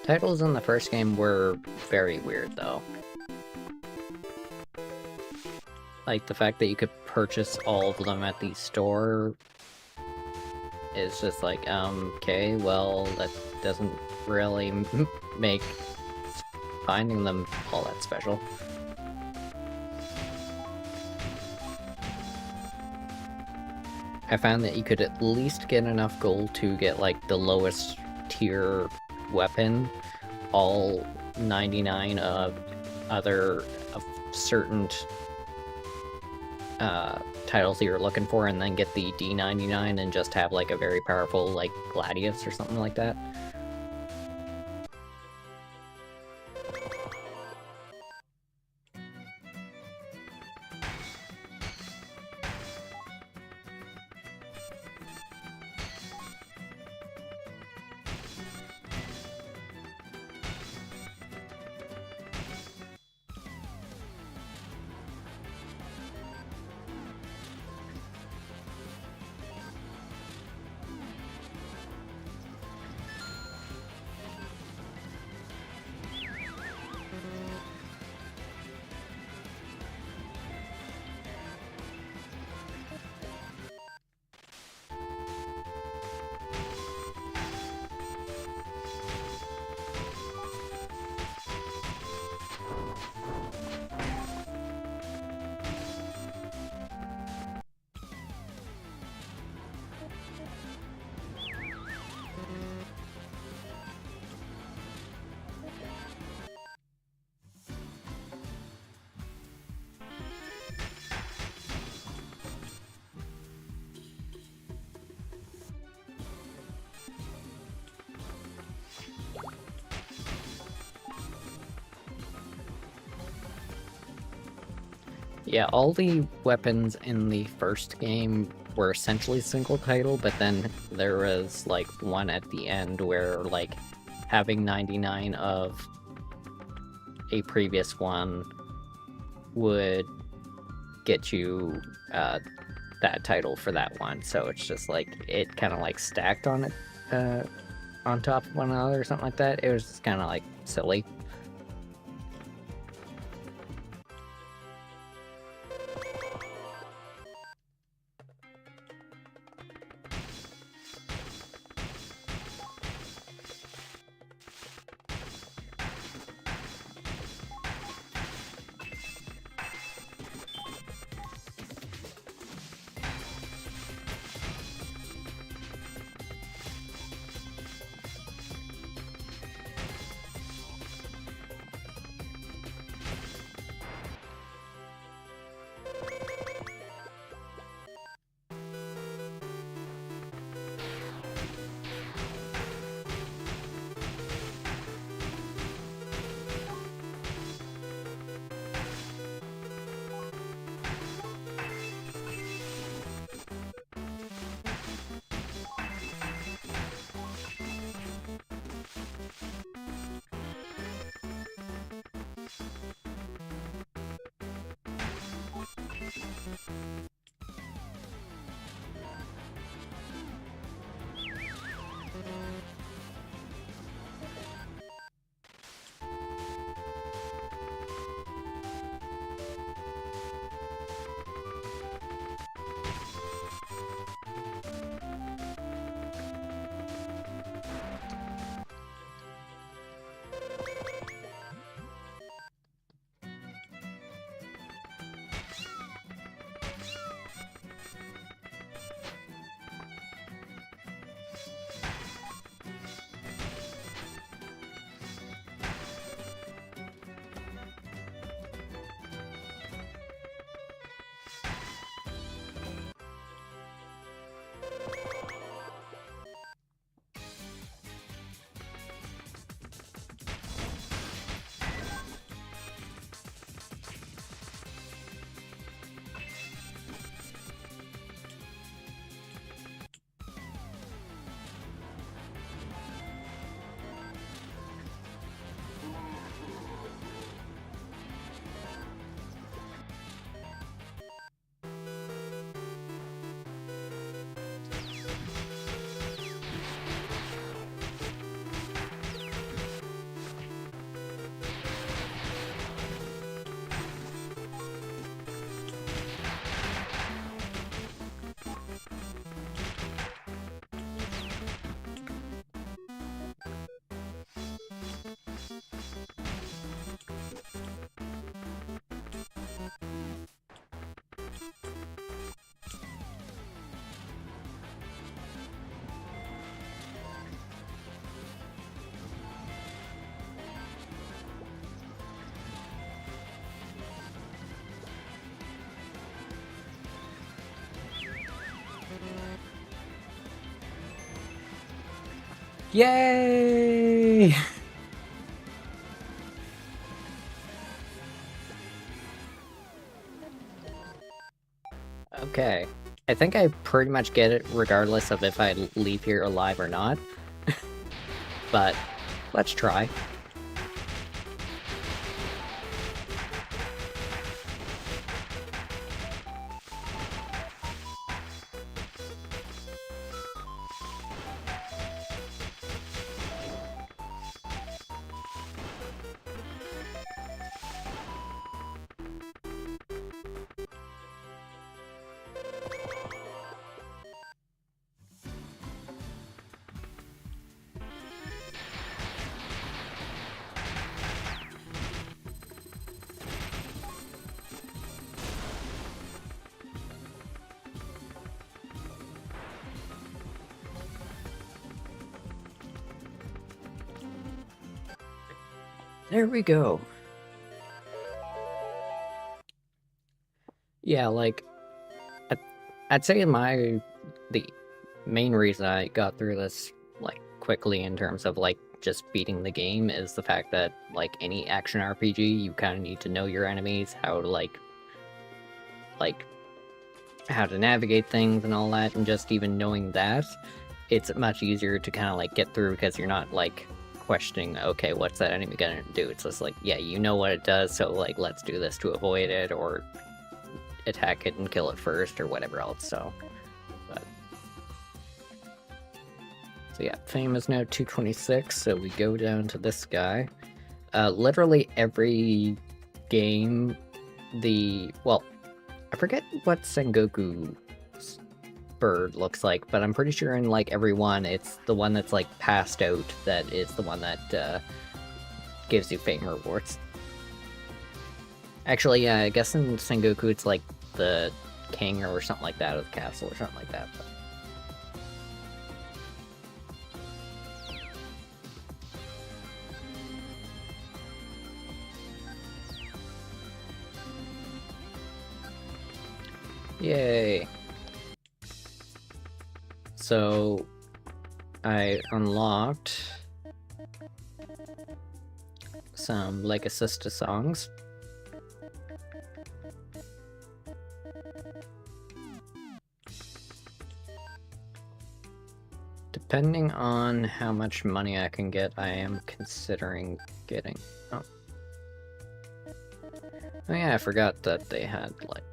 Titles in the first game were very weird, though. Like, the fact that you could purchase all of them at the store is just like, okay, well, that doesn't really make finding them all that special. I found that you could at least get enough gold to get, like, the lowest tier weapon, all 99 of certain titles that you're looking for, and then get the D99 and just have, like, a very powerful, like, Gladius or something like that. Yeah, all the weapons in the first game were essentially single title, but then there was, like, one at the end where, like, having 99 of a previous one would get you that title for that one. So it's just, like, it kind of, like, stacked on it, on top of one another or something like that. It was just kind of, like, silly. Yay! Okay. I think I pretty much get it regardless of if I leave here alive or not. But let's try. There we go. Yeah, like, I'd say the main reason I got through this, like, quickly in terms of, like, just beating the game is the fact that, like, any action RPG, you kind of need to know your enemies, how to, like, how to navigate things and all that, and just even knowing that, it's much easier to kind of, like, get through because you're not, like, questioning, okay, what's that enemy gonna do? It's just like, yeah, you know what it does, so, like, let's do this to avoid it, or attack it and kill it first, or whatever else, so... So yeah, fame is now 226, so we go down to this guy. Literally every game, well, I forget what Sengoku's bird looks like, but I'm pretty sure in, like, every one, it's the one that's, like, passed out that is the one that, gives you fame rewards. Actually, yeah, I guess in Sengoku it's, like, the king or something like that, or the castle or something like that, but... Yay! So, I unlocked some Legacista songs. Depending on how much money I can get, I am considering getting... Oh yeah, I forgot that they had, like...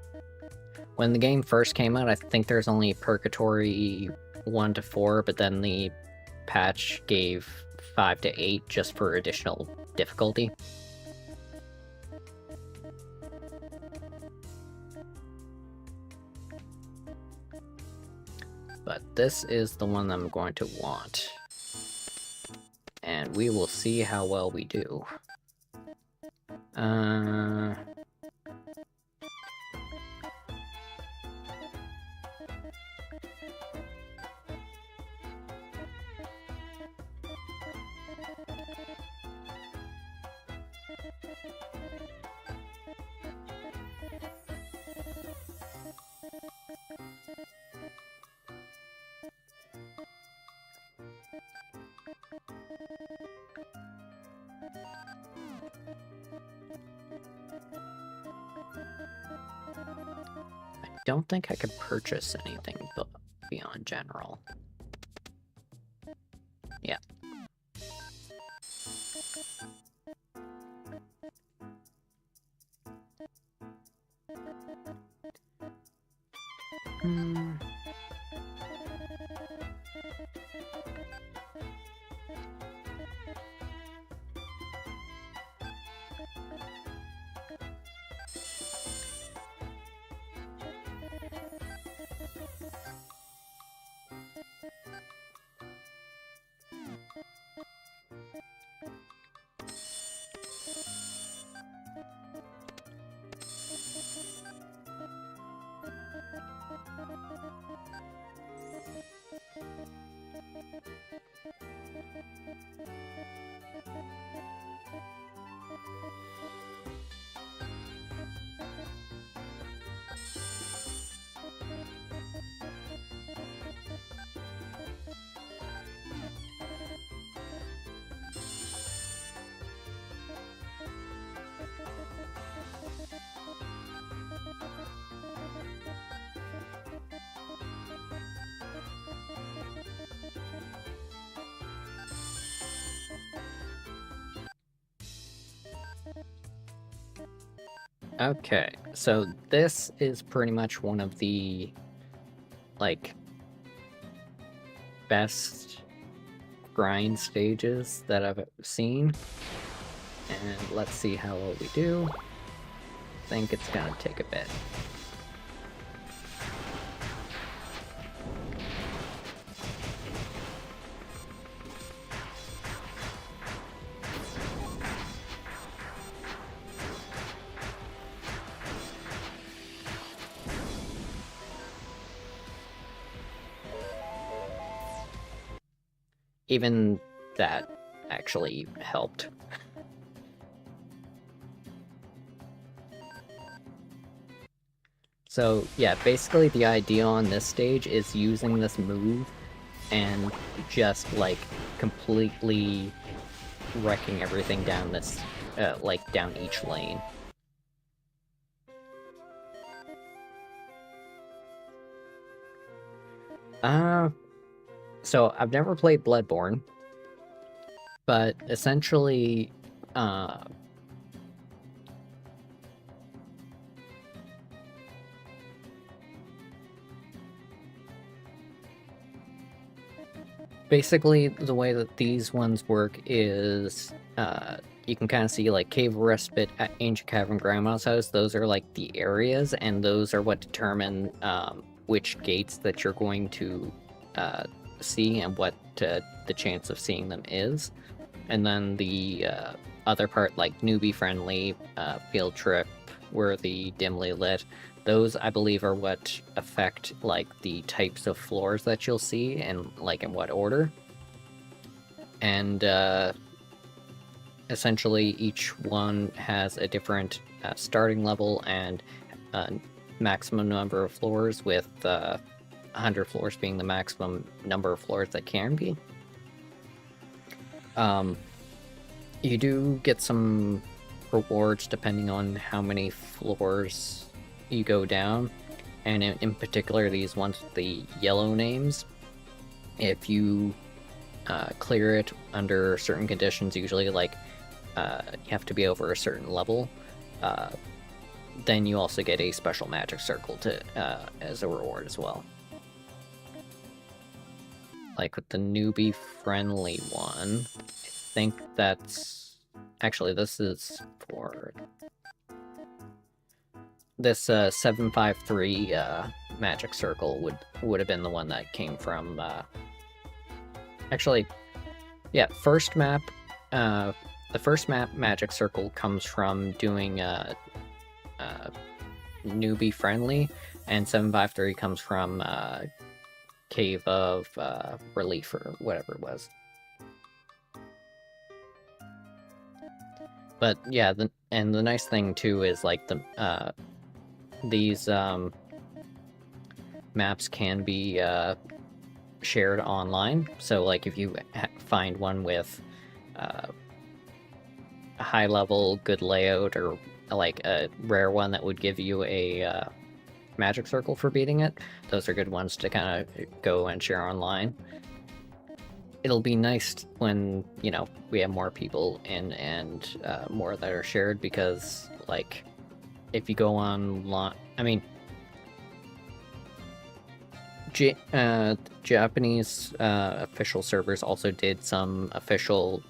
When the game first came out, I think there's only Purgatory 1 to 4, but then the patch gave 5 to 8 just for additional difficulty. But this is the one I'm going to want. And we will see how well we do. I don't think I could purchase anything beyond general. Yeah. Okay, so this is pretty much one of the, like, best grind stages that I've seen. And let's see how well we do. I think it's gonna take a bit. Even that actually helped. So yeah, basically the idea on this stage is using this move and just like completely wrecking everything down this, like down each lane. So I've never played Bloodborne, but essentially, basically the way that these ones work is, you can kind of see like Cave of Respite at Ancient Cavern Grandma's House. Those are like the areas, and those are what determine which gates that you're going to see and what the chance of seeing them is. And then the other part, like newbie friendly, field trip, worthy, dimly lit, those I believe are what affect like the types of floors that you'll see and like in what order. And essentially each one has a different starting level and maximum number of floors, with 100 floors being the maximum number of floors that can be. You do get some rewards depending on how many floors you go down, and in particular these ones with the yellow names. If you clear it under certain conditions, usually like you have to be over a certain level, then you also get a special magic circle to as a reward as well. Like with the newbie friendly one, I think that's actually, this is for this 753 magic circle would have been the one that came from actually, yeah, first map. The first map magic circle comes from doing newbie friendly, and 753 comes from Cave of Relief or whatever it was. But yeah, the nice thing too is like these maps can be shared online. So like if you find one with a high level, good layout, or like a rare one that would give you a magic circle for beating it, those are good ones to kind of go and share online. It'll be nice when, you know, we have more people in and more that are shared, because like if you go online, I mean, Japanese official servers also did some official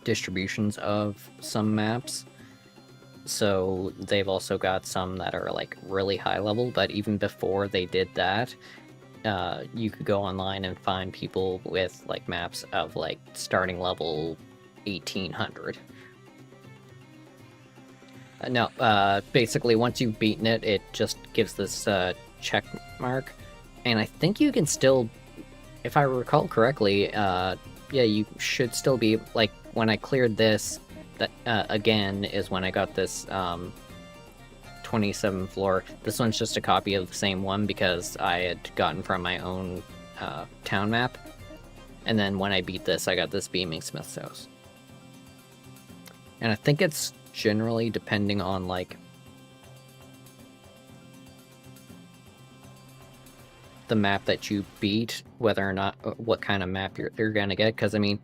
distributions of some maps, so they've also got some that are like really high level. But even before they did that, you could go online and find people with like maps of like starting level 1800. No, basically once you've beaten it, it just gives this check mark, and I think you can still, if I recall correctly, yeah, you should still be, like, when I cleared this, that again is when I got this 27th floor. This one's just a copy of the same one because I had gotten from my own town map, and then when I beat this, I got this Beaming Smith's House. And I think it's generally depending on like the map that you beat, whether or not what kind of map you're gonna get. Because I mean,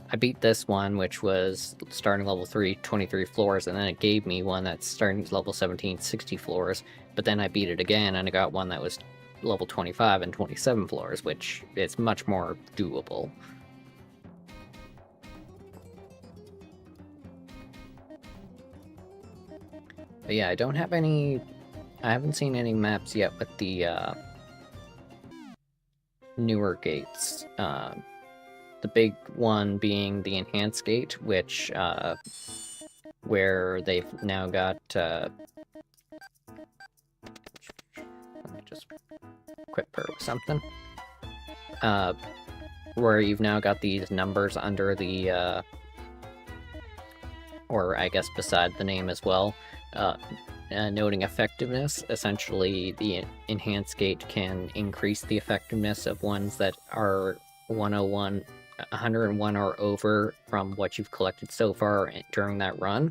I beat this one, which was starting level 3, 23 floors, and then it gave me one that's starting level 17, 60 floors, but then I beat it again, and I got one that was level 25 and 27 floors, which is much more doable. But yeah, I haven't seen any maps yet with the newer gates. The big one being the enhanced gate, which, where they've now got, let me just quick purge something. Where you've now got these numbers under the, or I guess beside the name as well, noting effectiveness. Essentially, the enhanced gate can increase the effectiveness of ones that are 101 or over from what you've collected so far during that run,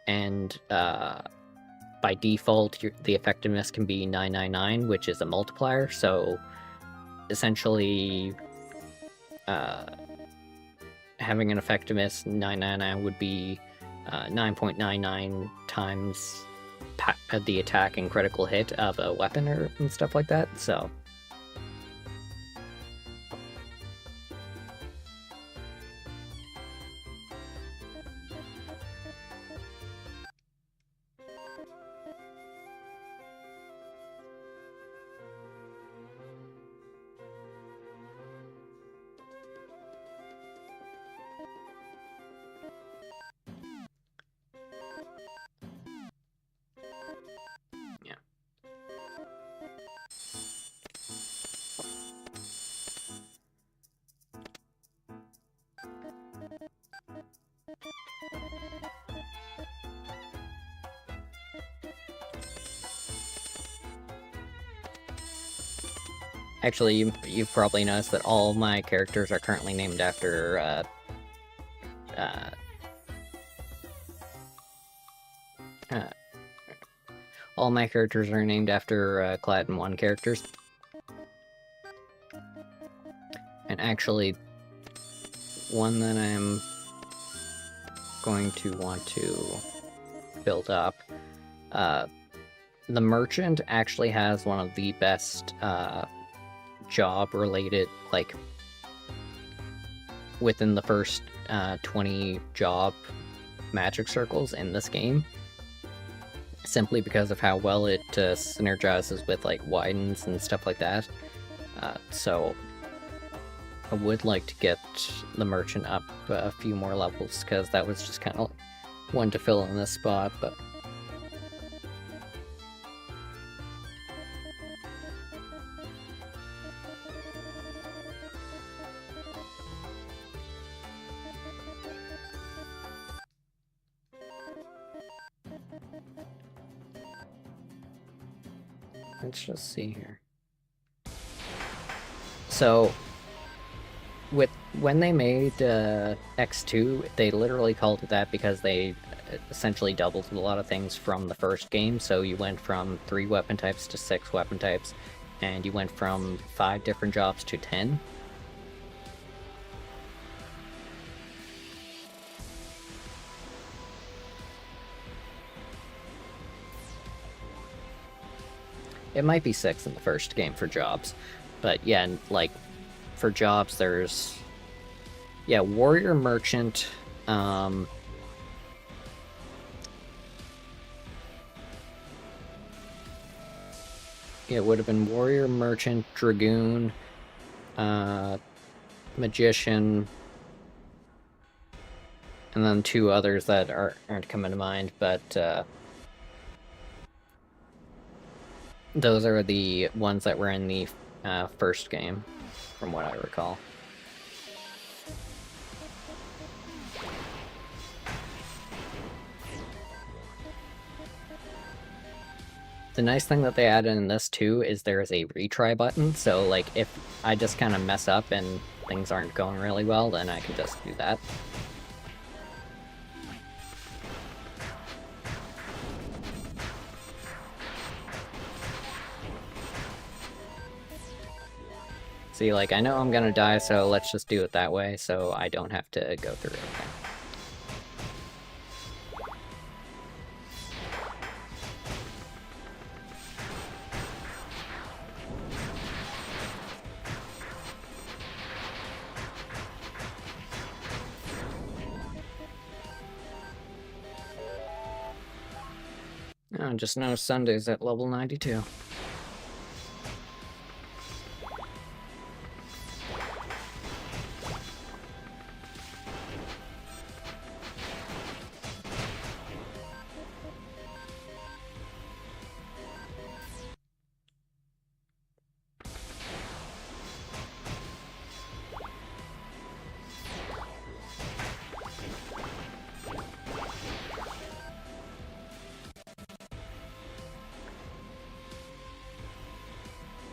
and by default the effectiveness can be 999, which is a multiplier, so essentially having an effectiveness 999 would be 9.99 times the attack and critical hit of a weapon and stuff like that, so actually, you've probably noticed that all my characters are currently named after, all my characters are named after, Cladun 1 characters. And actually, one that I'm going to want to build up, the merchant actually has one of the best, job-related, like, within the first 20 job magic circles in this game, simply because of how well it synergizes with, like, widens and stuff like that. So I would like to get the merchant up a few more levels, because that was just kind of one to fill in this spot, but let's just see here. So, when they made X2, they literally called it that because they essentially doubled a lot of things from the first game. So you went from 3 weapon types to 6 weapon types, and you went from 5 different jobs to 10. It might be 6 in the first game for jobs, but yeah, like, for jobs there's, yeah, Warrior Merchant, it would have been Warrior Merchant, Dragoon, Magician, and then 2 others that aren't coming to mind, but those are the ones that were in the first game, from what I recall. The nice thing that they added in this too is there is a retry button, so like if I just kind of mess up and things aren't going really well, then I can just do that. See, like, I know I'm gonna die, so let's just do it that way, so I don't have to go through everything. Oh, just know Sunday's at level 92.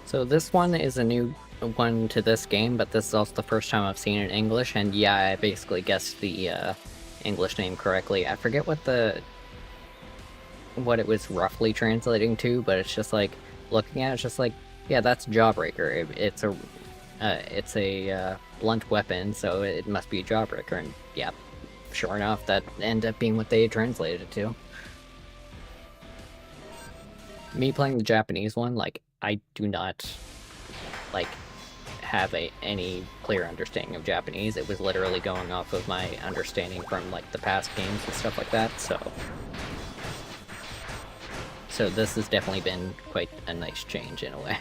So this one is a new one to this game, but this is also the first time I've seen it in English, and yeah, I basically guessed the English name correctly. I forget what it was roughly translating to, but it's just like, looking at it, it's just like, yeah, that's Jawbreaker. It's a blunt weapon, so it must be a Jawbreaker, and yeah, sure enough, that ended up being what they translated it to. Me playing the Japanese one, like, I do not, like, have any clear understanding of Japanese. It was literally going off of my understanding from, like, the past games and stuff like that, so this has definitely been quite a nice change in a way.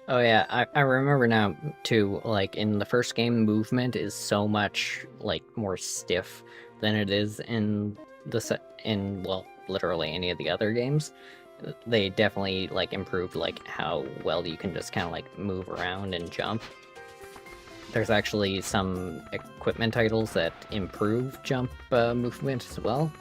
Oh yeah, I remember now, too, like, in the first game, movement is so much, like, more stiff than it is in well, literally any of the other games. They definitely, like, improved, like, how well you can just kind of, like, move around and jump. There's actually some equipment titles that improve jump movement as well.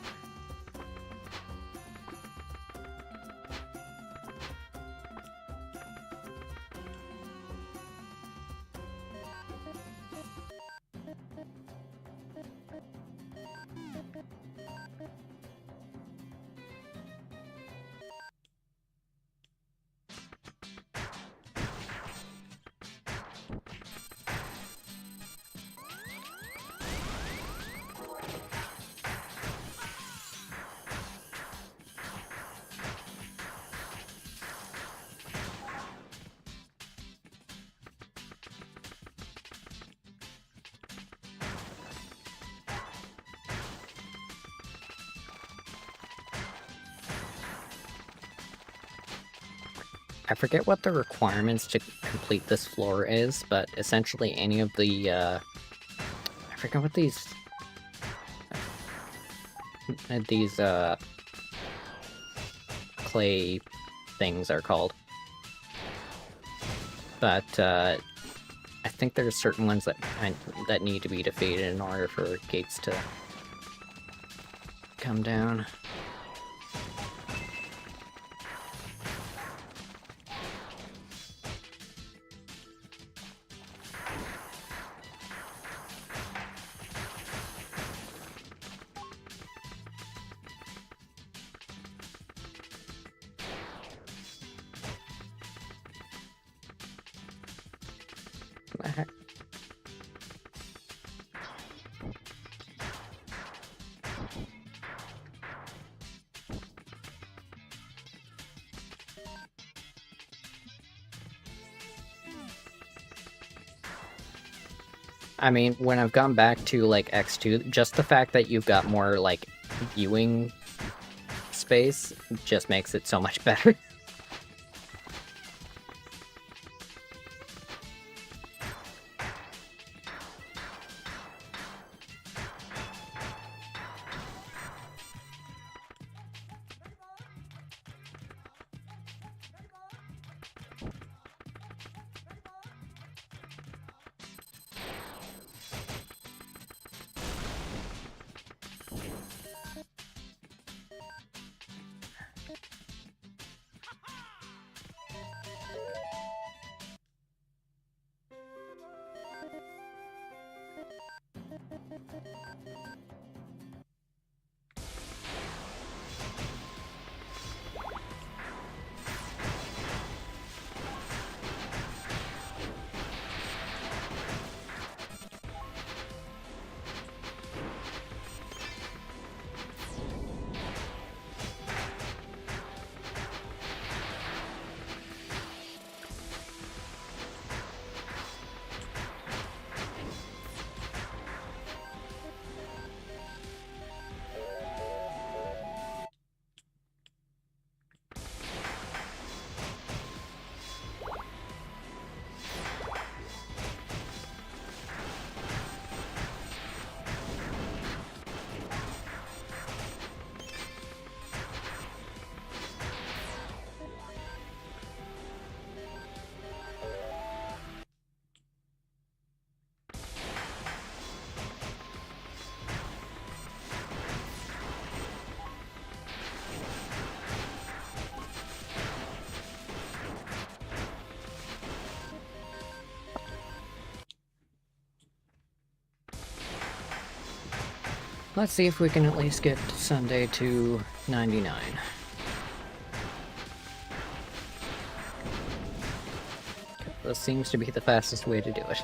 I forget what the requirements to complete this floor is, but essentially any of the, I forget what these clay things are called. But, I think there's certain ones that need to be defeated in order for gates to come down. What the heck? I mean, when I've gone back to, like, X2, just the fact that you've got more, like, viewing space just makes it so much better. Let's see if we can at least get Sunday to 99. This seems to be the fastest way to do it.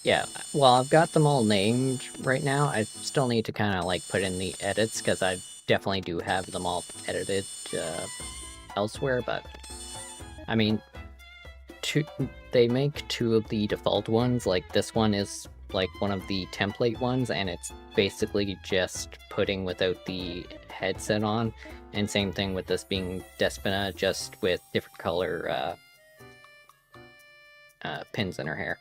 Yeah, well, I've got them all named right now. I still need to kind of, like, put in the edits, because I definitely do have them all edited elsewhere, but... I mean, they make two of the default ones. Like, this one is, like, one of the template ones, and it's basically just putting without the headset on. And same thing with this being Despina, just with different color pins in her hair.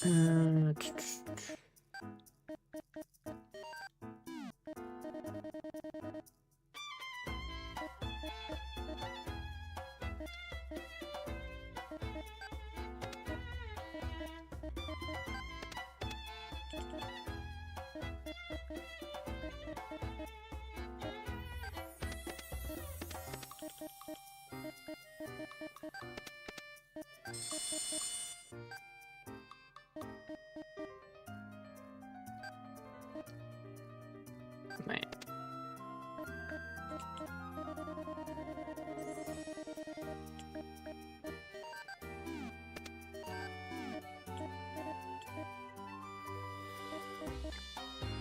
Man.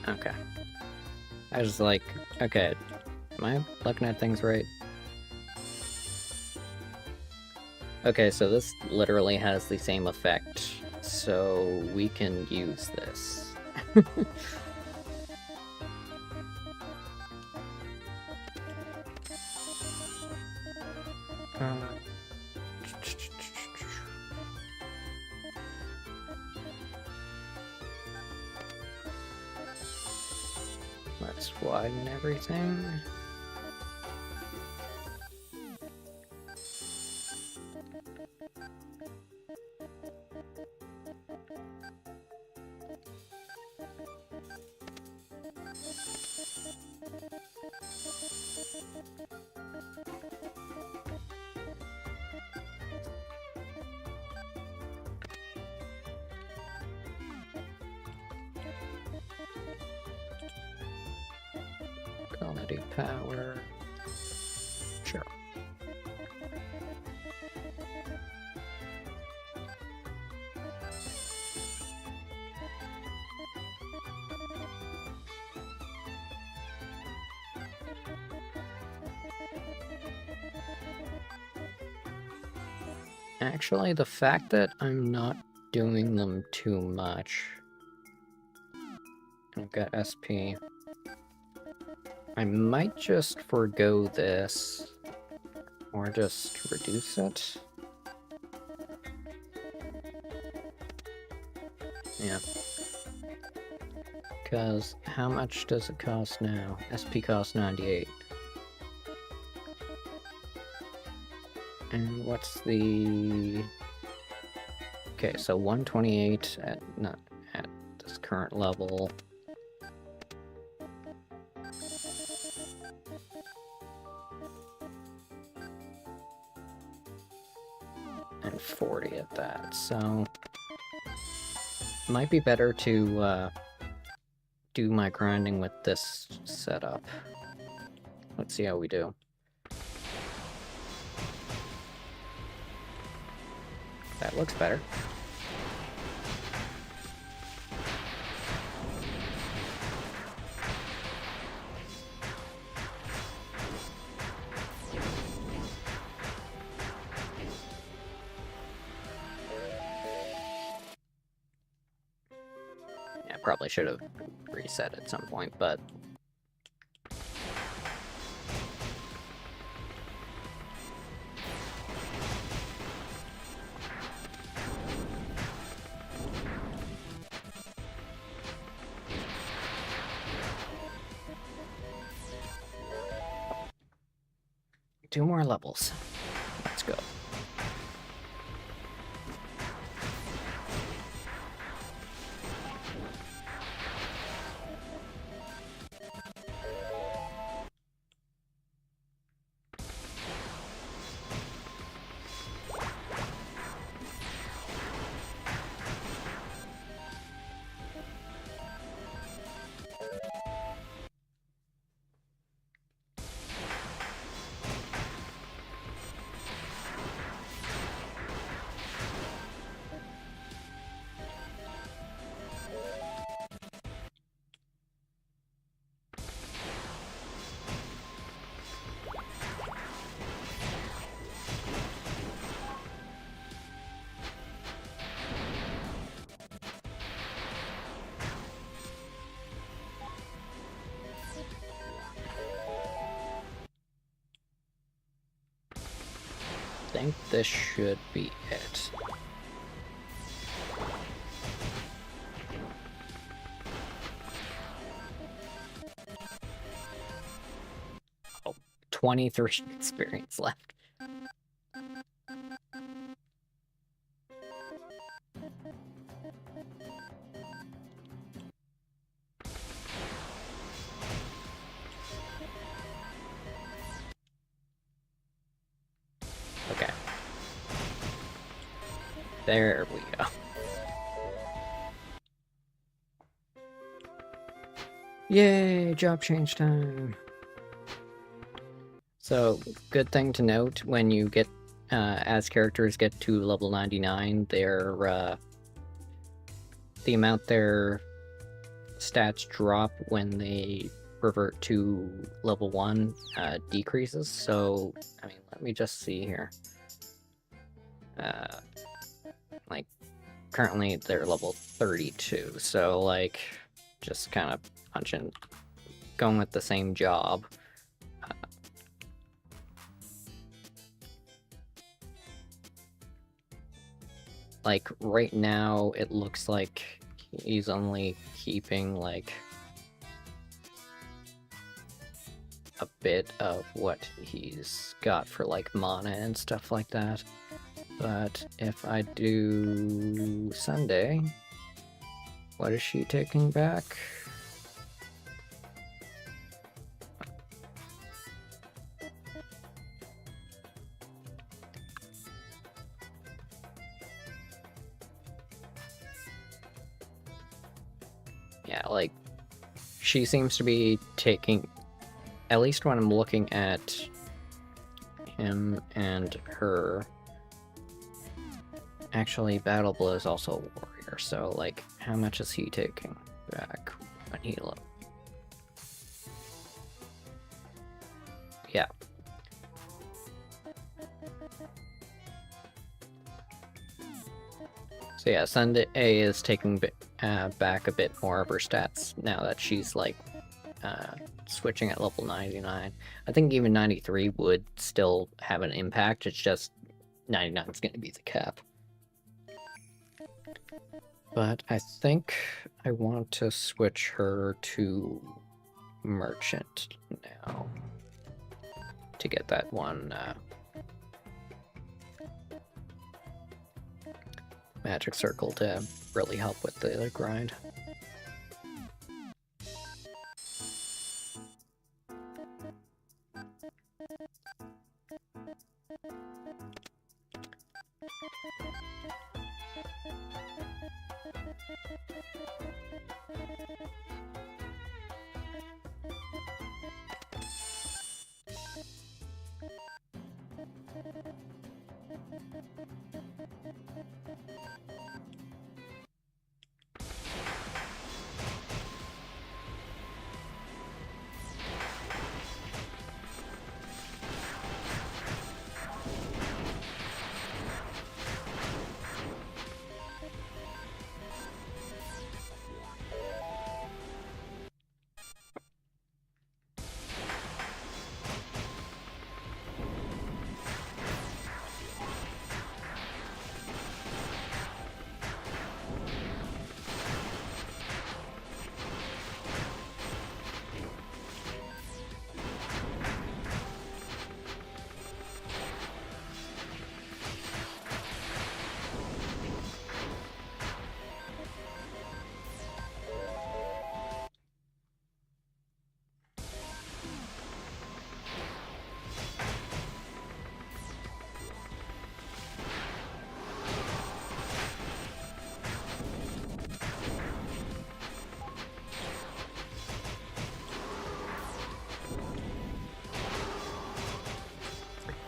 Okay. I was like, okay, am I looking at things right? Okay, so this literally has the same effect, so we can use this. Let's widen everything. Quality power. Sure. Actually, the fact that I'm not doing them too much. I've got SP. I might just forgo this, or just reduce it. Yeah. Because how much does it cost now? SP costs 98. And what's the... Okay, so 128 not at this current level. And 40 at that, so... Might be better to do my grinding with this setup. Let's see how we do. That looks better. Yeah, probably should have reset at some point, but... Two more levels. Let's go. I think this should be it. Oh, 23 experience left. Okay. There we go. Yay, job change time. So, good thing to note, when you get, as characters get to level 99, their, the amount their stats drop when they revert to level 1, decreases. So, I mean, let me just see here. Like, currently they're level 32, so, like, just kind of punching, going with the same job. Like, right now, it looks like he's only keeping, like... a bit of what he's got for like mana and stuff like that. But if I do Sunday, what is she taking back? Yeah, like, she seems to be taking, at least when I'm looking at him and her. Actually, Battle Blow is also a warrior, so, like, how much is he taking back when he Yeah. So yeah, Sunday is taking back a bit more of her stats now that she's, like, switching at level 99. I think even 93 would still have an impact, it's just 99 is going to be the cap. But I think I want to switch her to Merchant now to get that one magic circle to really help with the grind.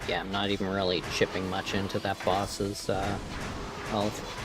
Yeah, I'm not even really chipping much into that boss's health.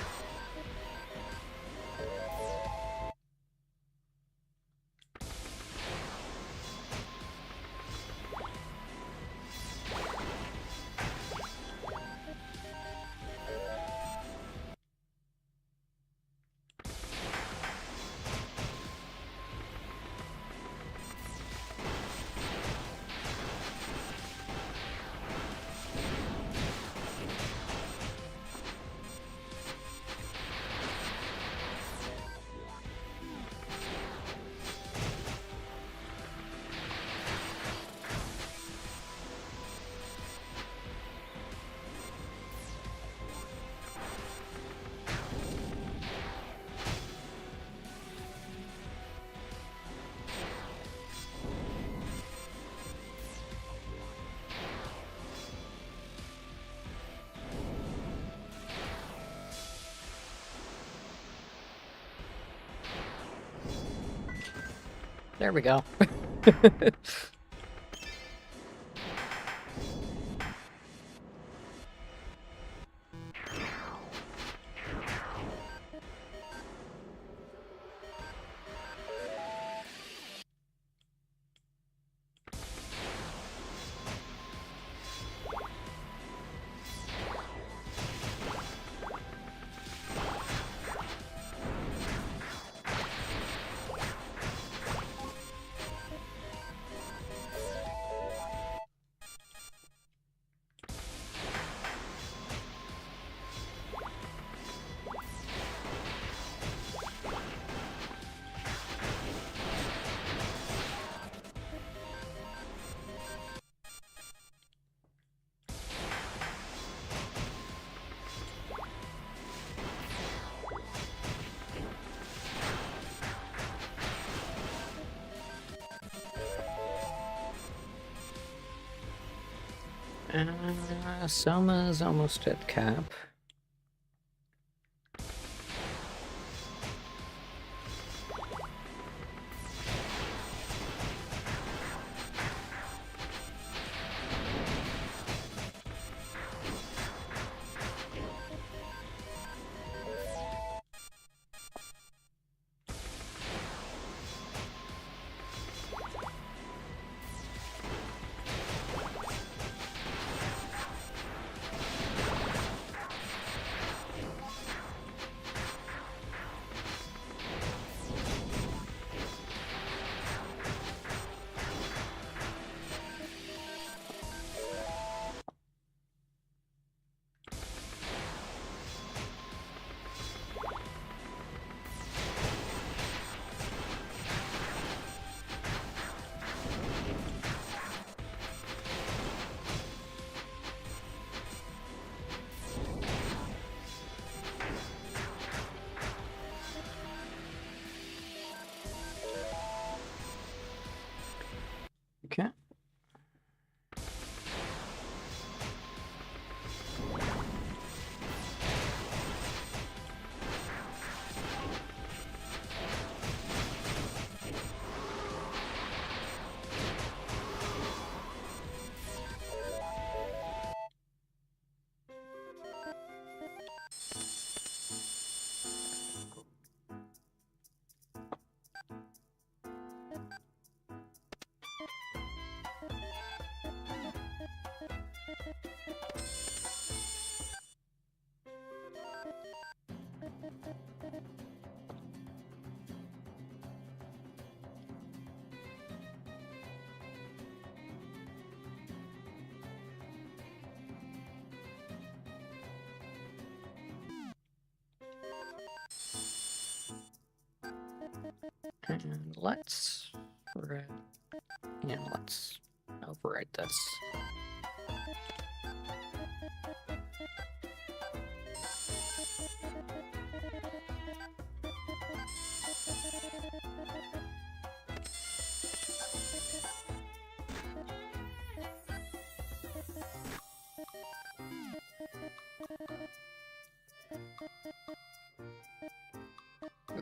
There we go. Soma's almost at cap. Okay. And let's let's override this.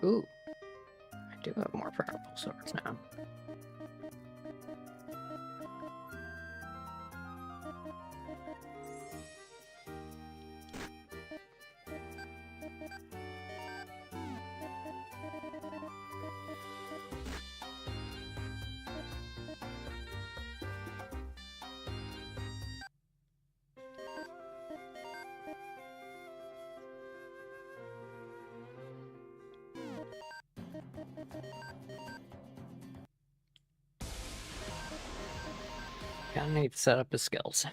Ooh, I do have more powerful swords now. Kinda need to set up his skills.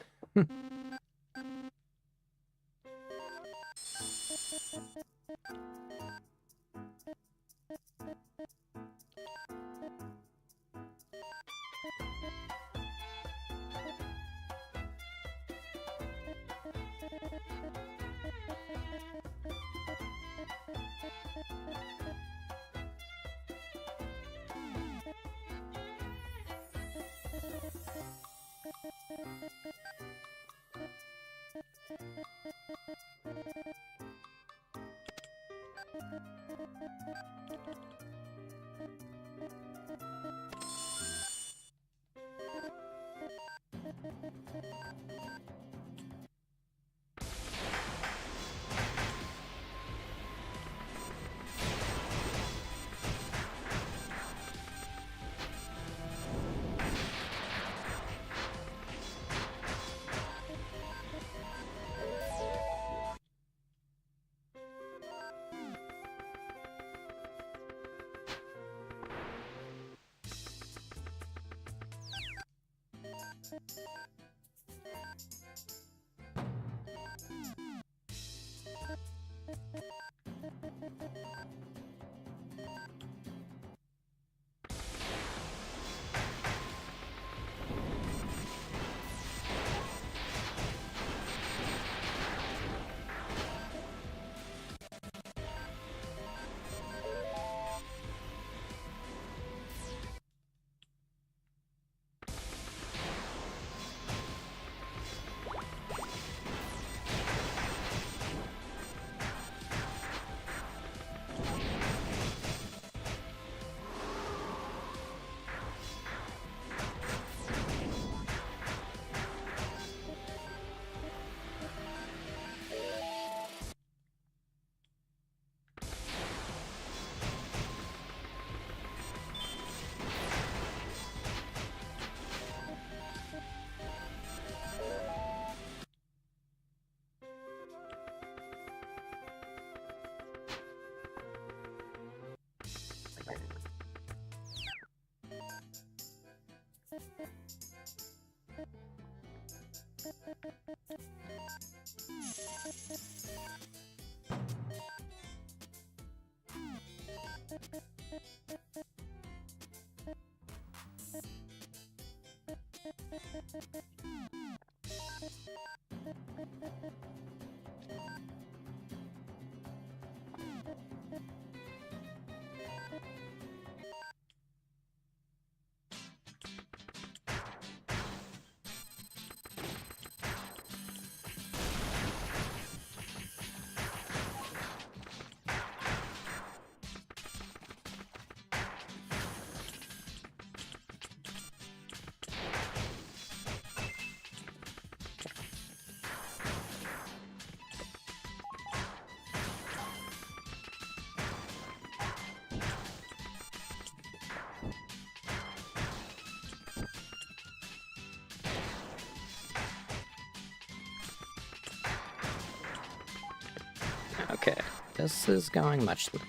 Okay, this is going much smoother.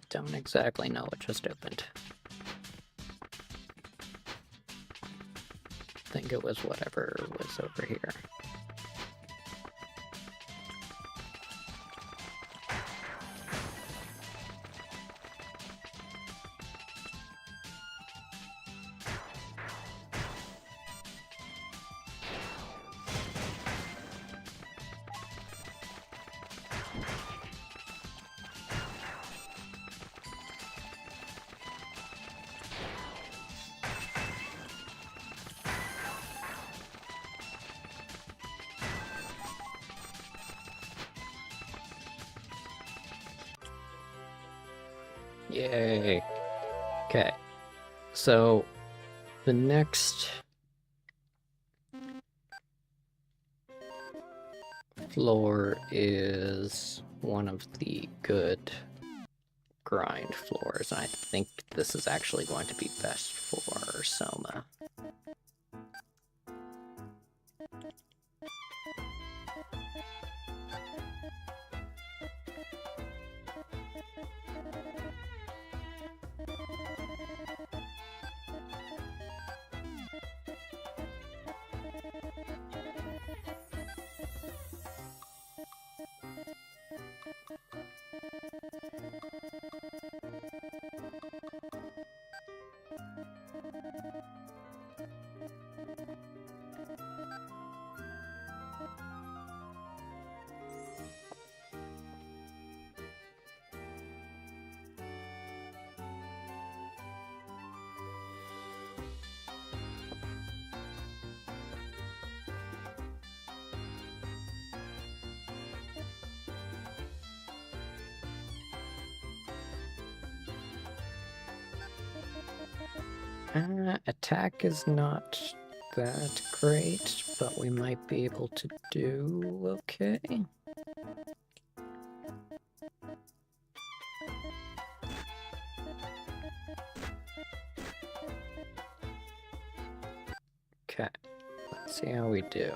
Don't exactly know what just opened. Think it was whatever was over here. Yay. Okay. So the next floor is one of the good grind floors, and I think this is actually going to be best for Soma. Attack is not that great, but we might be able to do okay. Okay, let's see how we do.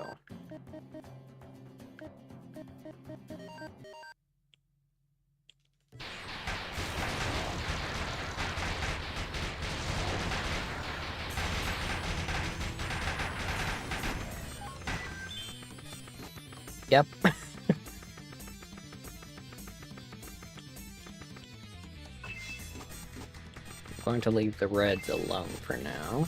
Yep. I'm going to leave the reds alone for now.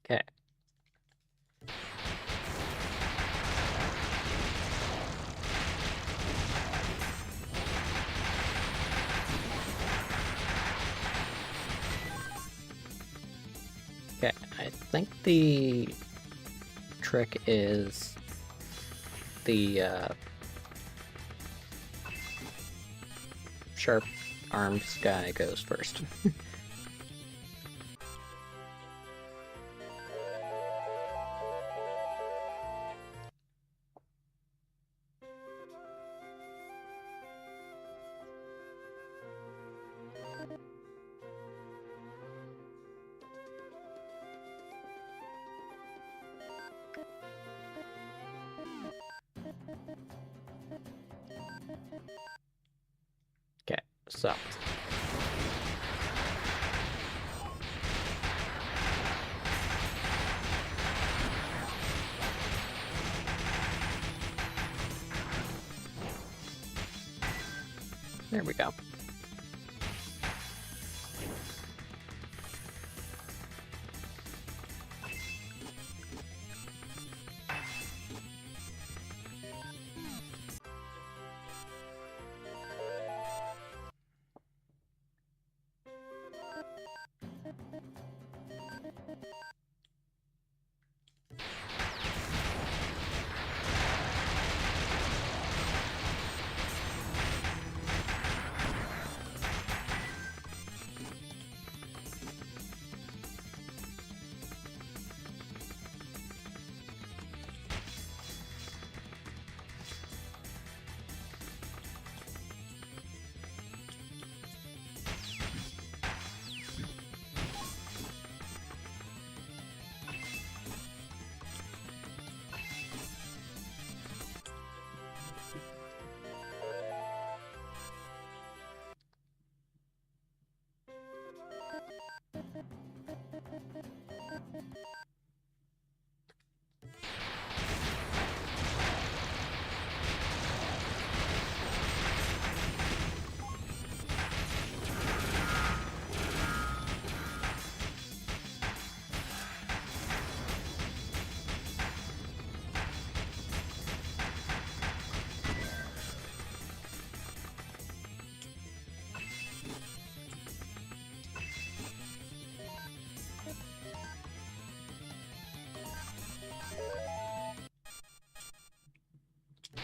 Okay. Okay, I think the trick is the sharp arms guy goes first. Okay, so there we go.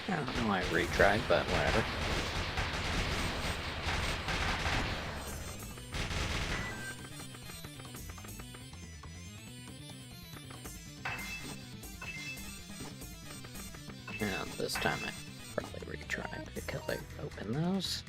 I don't know why I retried, but whatever. And this time I probably retry because I opened those.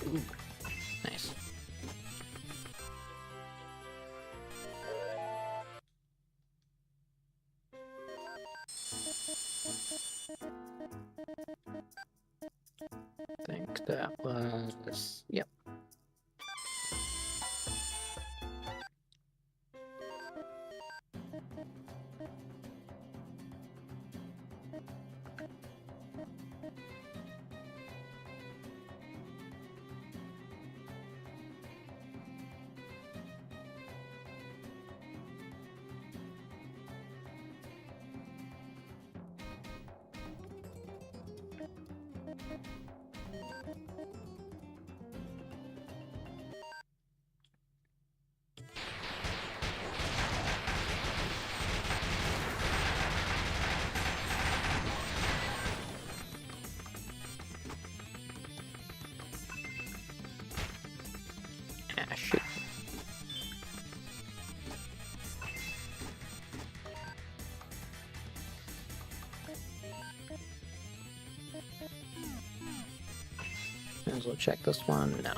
Ooh, nice. I think that was... Yep. Ah, shoot. Might as well check this one. No.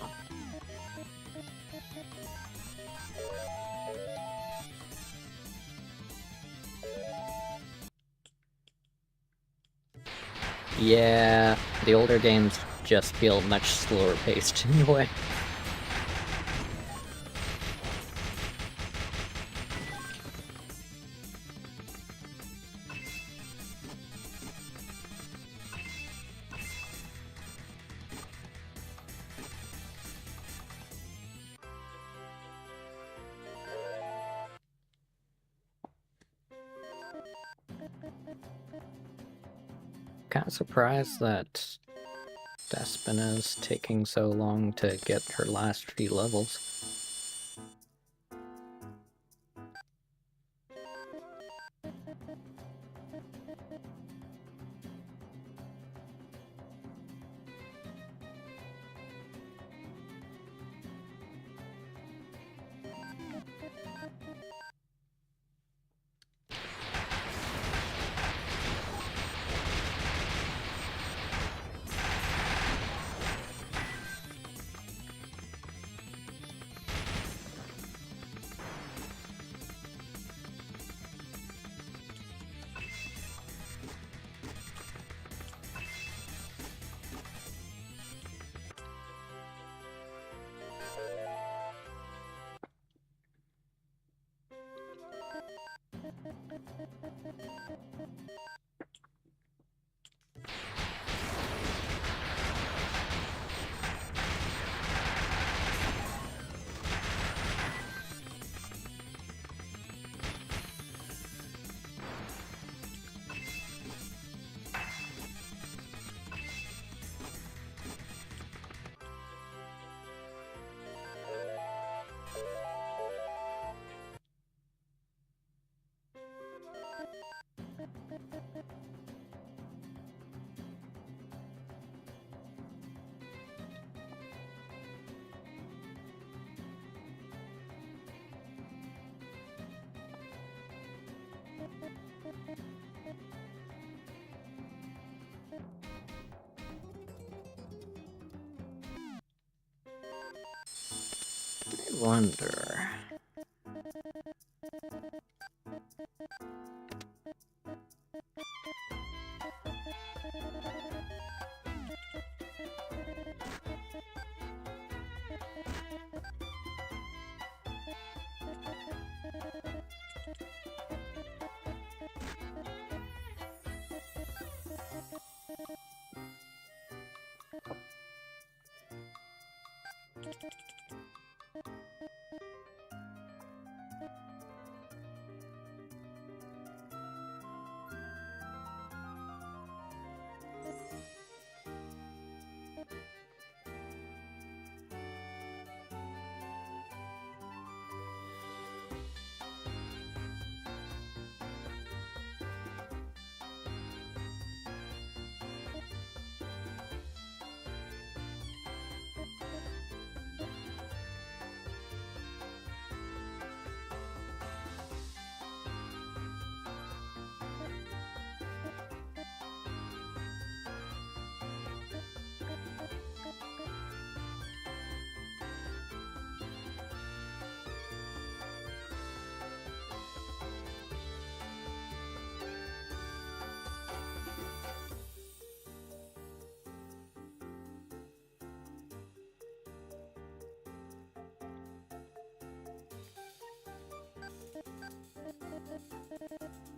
Yeah, the older games just feel much slower paced in a way. Kind of surprised that Despina's taking so long to get her last few levels. I wonder...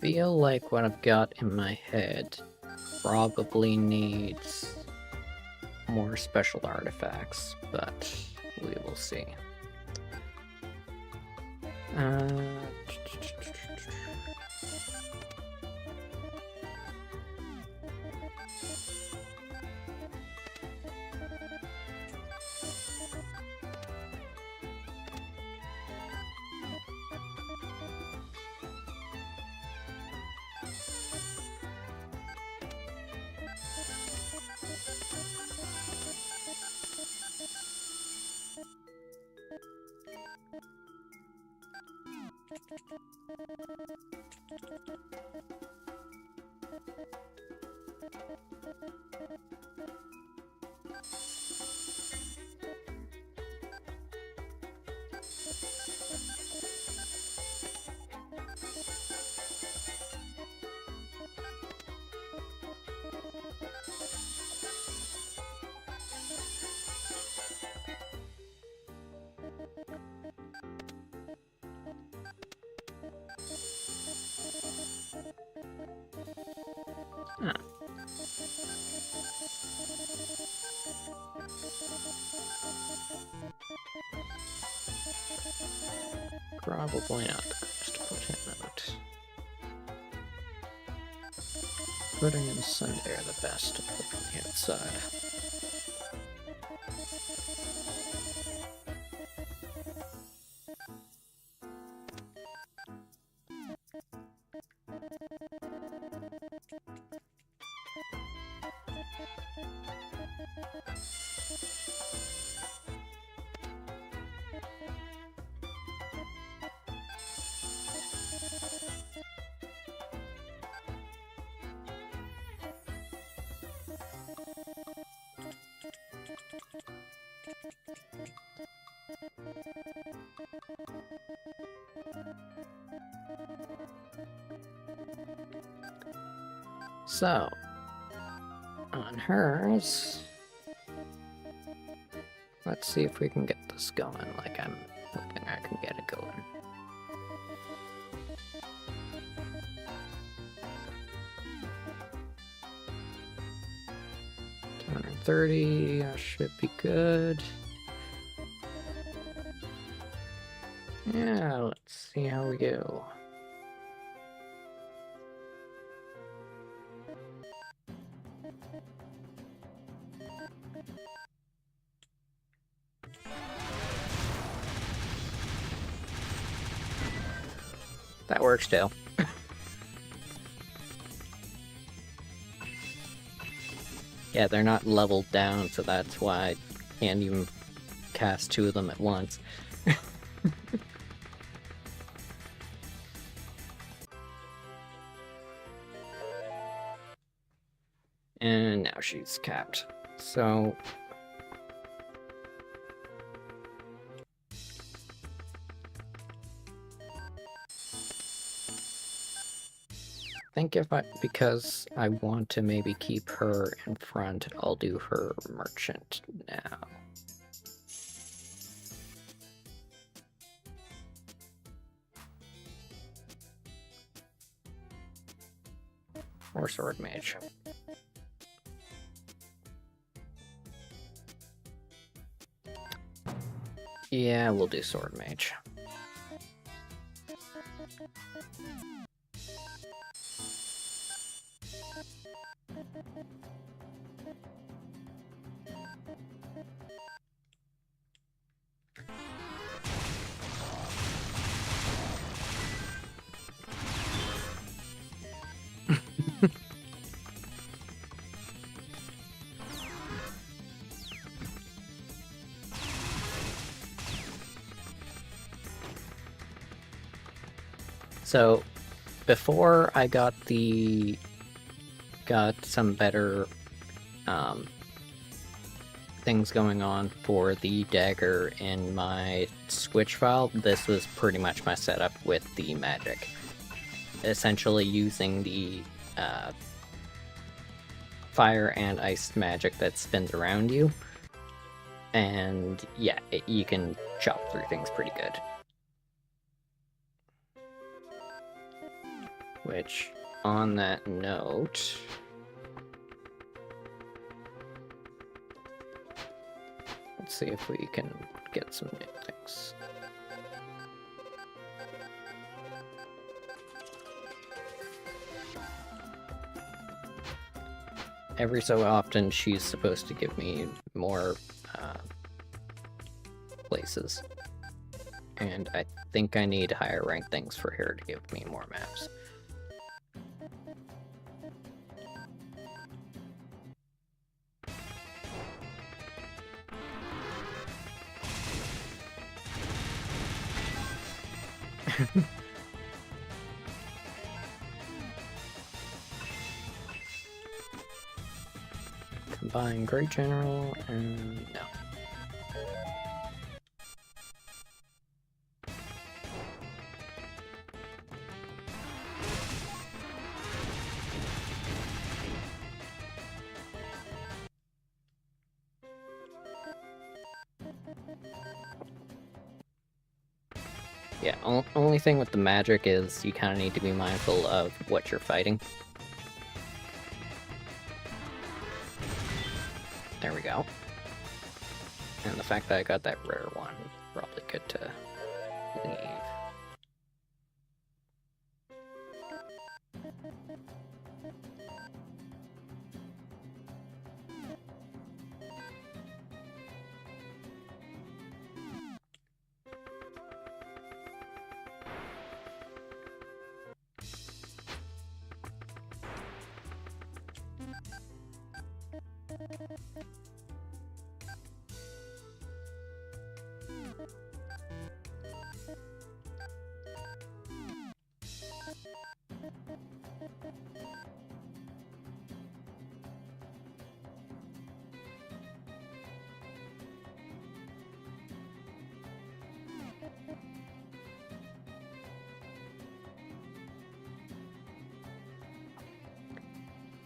feel like what I've got in my head probably needs more special artifacts, but we will see. Huh. Probably not the best to put him out. Putting in Sunday are the best to put on the outside. So, on hers, let's see if we can get this going like I'm hoping I can get it going. $230 should be good. Yeah, let's see how we go. That works too. Yeah, they're not leveled down, so that's why I can't even cast two of them at once. And now she's capped. So I think because I want to maybe keep her in front, I'll do her merchant now. Or sword mage. Yeah, we'll do sword mage. So, before I got some better things going on for the dagger in my switch file, this was pretty much my setup with the magic. Essentially using the fire and ice magic that spins around you. And yeah, you can chop through things pretty good. Which, on that note... let's see if we can get some new things. Every so often, she's supposed to give me more places. And I think I need higher ranked things for her to give me more maps. Combine Great General and no. Yeah, only thing with the magic is you kind of need to be mindful of what you're fighting. There we go. And the fact that I got that rare one, probably good to leave.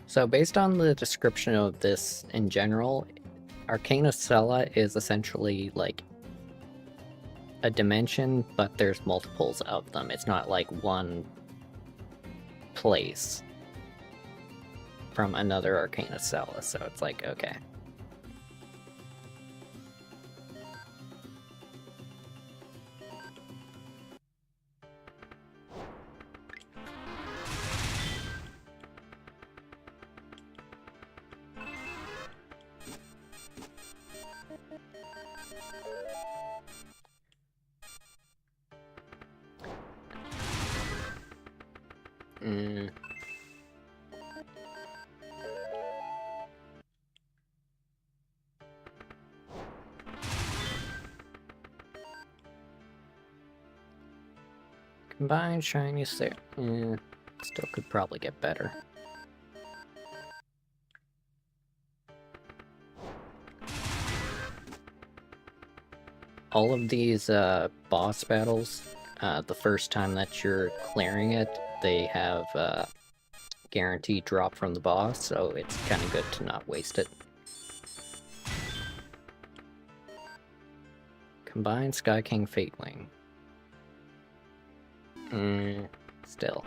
So based on the description of this in general, Arcana Cella is essentially like a dimension, but there's multiples of them. It's not like one place from another Arcana Cella, so it's like, okay. Combined shiny still could probably get better. All of these boss battles, the first time that you're clearing it, they have guaranteed drop from the boss, so it's kind of good to not waste it. Combine Sky King Fatewing. Still.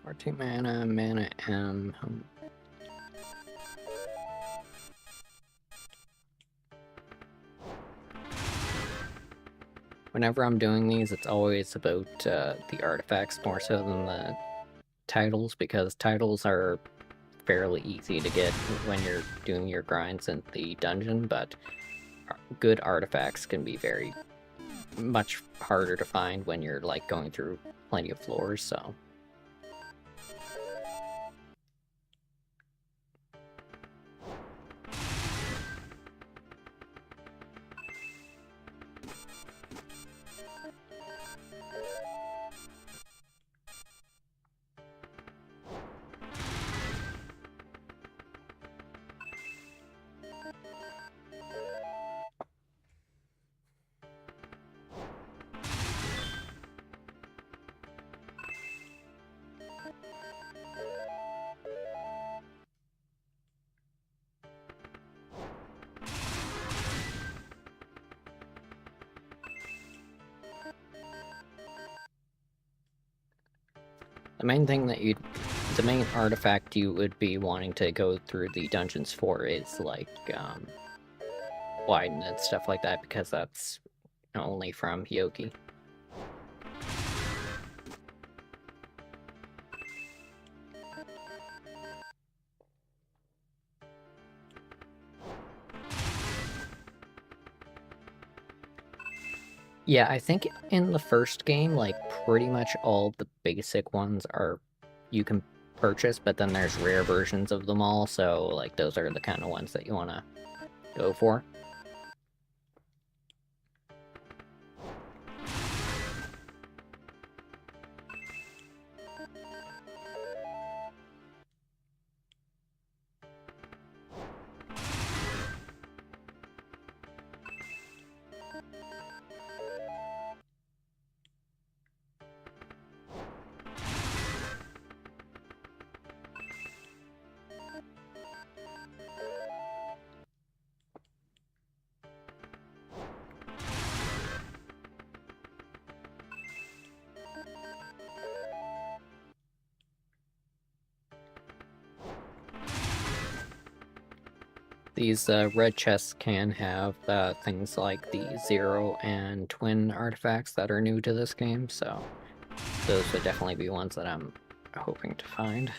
R2 mana, mana M. Whenever I'm doing these, it's always about the artifacts more so than the titles, because titles are fairly easy to get when you're doing your grinds in the dungeon, but good artifacts can be very much harder to find when you're like going through plenty of floors, so. The main artifact you would be wanting to go through the dungeons for is like, Widen and stuff like that, because that's only from Hyoki. Yeah, I think in the first game, like, pretty much all the basic ones are you can purchase, but then there's rare versions of them all, so, like, those are the kind of ones that you want to go for. These red chests can have things like the Zero and Twin artifacts that are new to this game, so those would definitely be ones that I'm hoping to find.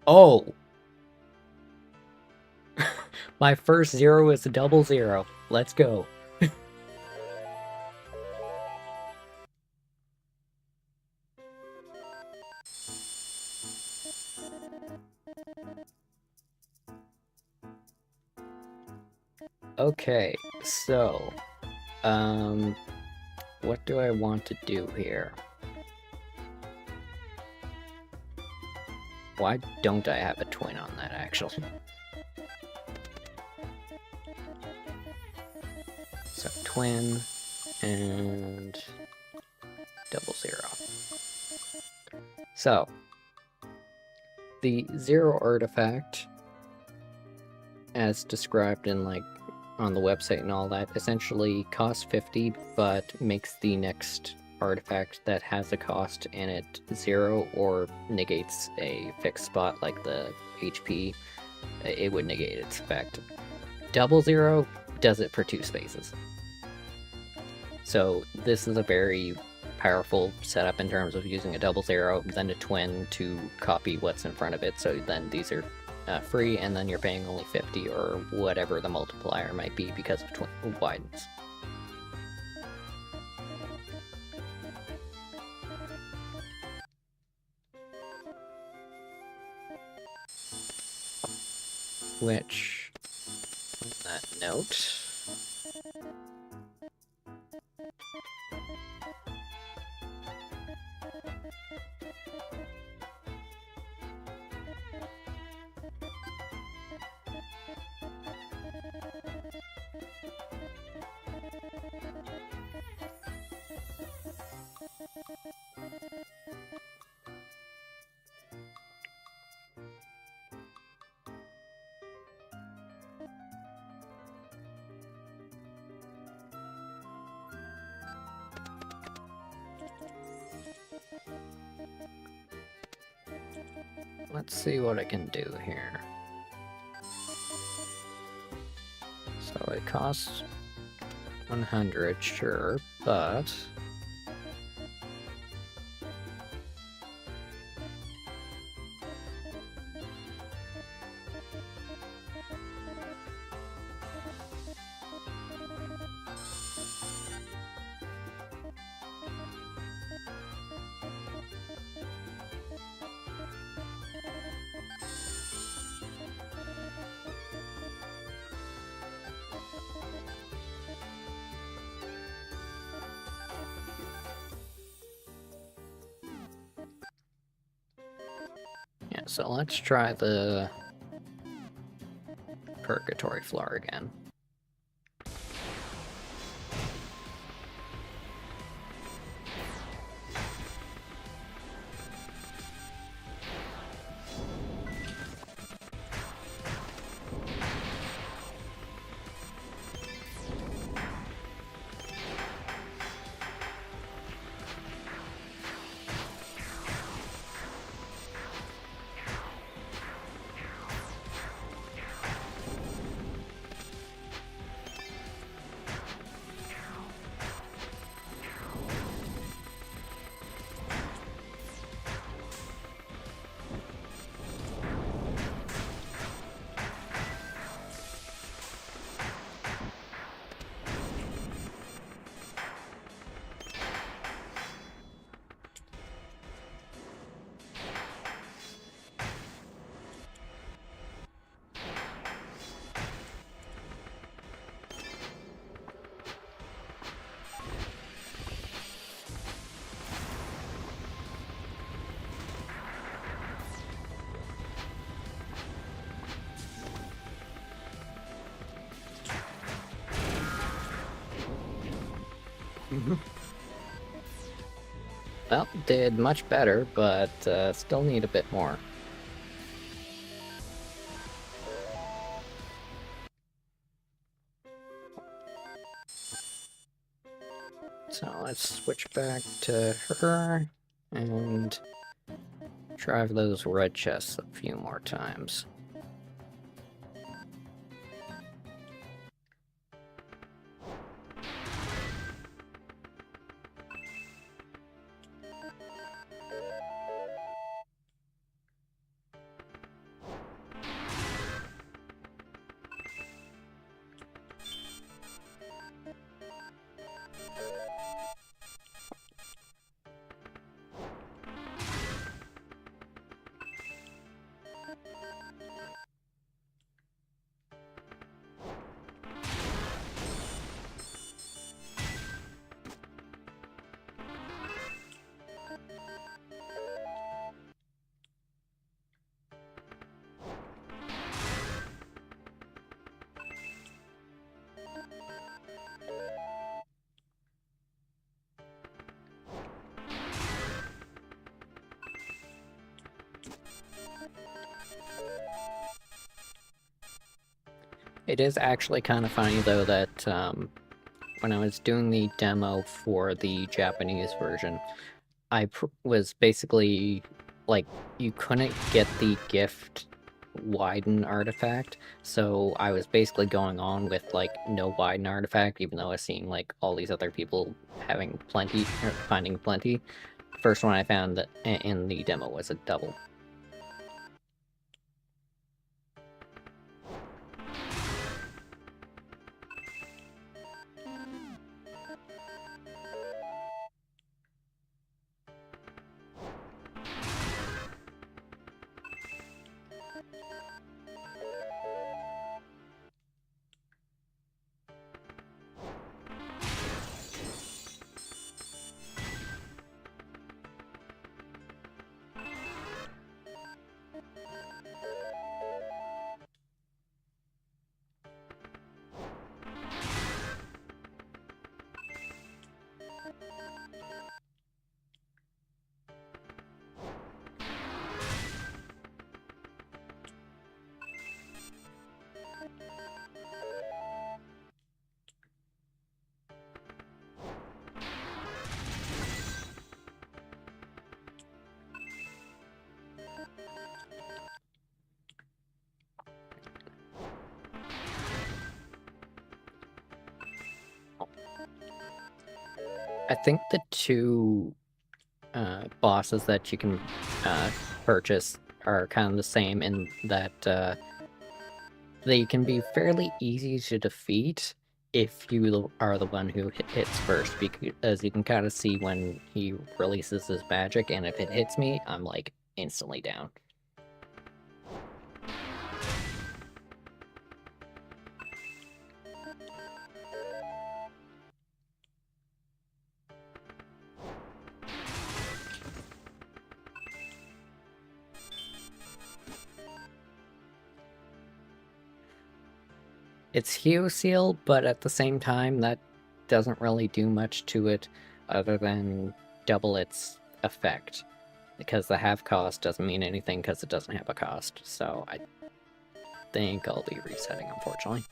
Oh! My first zero is a double zero. Let's go. Okay, so, what do I want to do here? Why don't I have a twin on that, actually? So, twin, and double zero. So, the zero artifact, as described in, like, on the website and all that, essentially costs 50, but makes the next artifact that has a cost in it 0 or negates a fixed spot like the HP. It would negate its effect. Double zero does it for 2 spaces. So this is a very powerful setup in terms of using a double zero, then a twin to copy what's in front of it, so then these are free, and then you're paying only 50 or whatever the multiplier might be because of twin widens. Which, on that note, Let's see what I can do here. So it costs 100, sure, but... Yeah, so let's try the Purgatory floor again. Well, did much better, but still need a bit more. So let's switch back to her and drive those red chests a few more times. It is actually kind of funny, though, that when I was doing the demo for the Japanese version, I was basically, like, you couldn't get the gift widen artifact, so I was basically going on with, like, no widen artifact, even though I was seeing, like, all these other people having plenty, or finding plenty. First one I found that in the demo was a double. I think the two bosses that you can purchase are kind of the same in that they can be fairly easy to defeat if you are the one who hits first, because you can kind of see when he releases his magic, and if it hits me, I'm like instantly down. It's Heal, but at the same time, that doesn't really do much to it other than double its effect. Because the half cost doesn't mean anything because it doesn't have a cost, so I think I'll be resetting, unfortunately.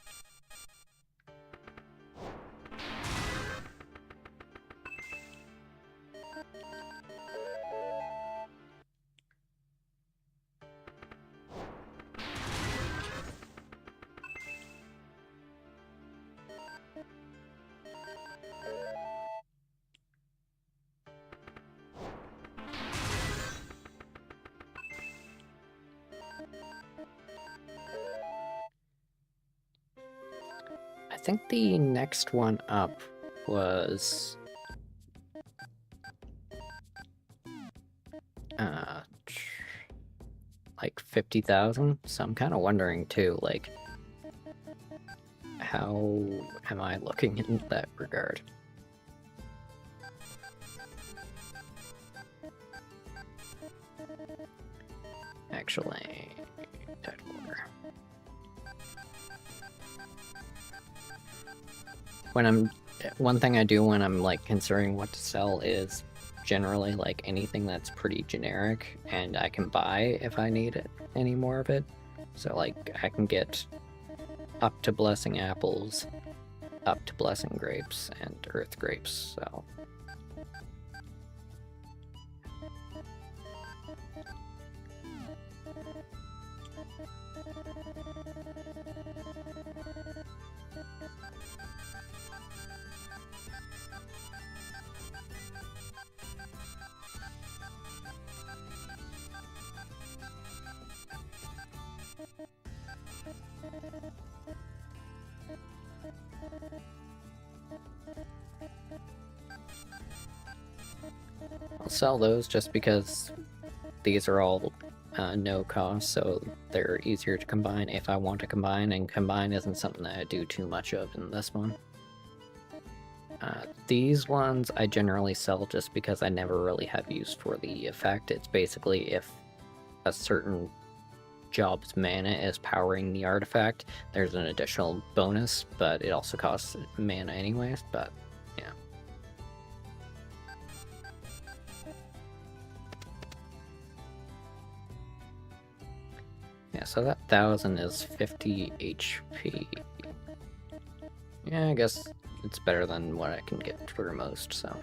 I think the next one up was like 50,000, so I'm kind of wondering too, like, how am I looking in that regard? Actually, title order. One thing I do when I'm like considering what to sell is generally like anything that's pretty generic and I can buy if I need it, any more of it. So like I can get up to blessing apples, up to blessing grapes, and earth grapes, so. I'll sell those just because these are all no cost, so they're easier to combine if I want to combine, and combine isn't something that I do too much of in this one. These ones I generally sell just because I never really have use for the effect. It's basically if a certain job's mana is powering the artifact, there's an additional bonus, but it also costs mana anyways, but yeah. Yeah, so that 1,000 is 50 HP. Yeah, I guess it's better than what I can get for most, so.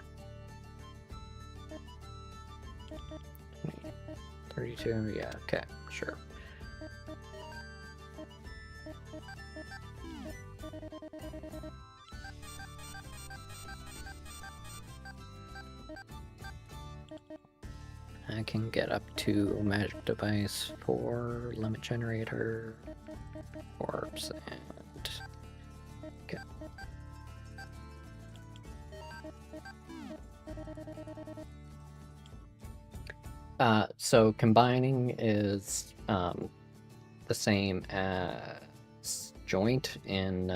32, yeah, okay, sure. I can get up to magic device for limit generator, orbs, and okay. So combining is the same as joint in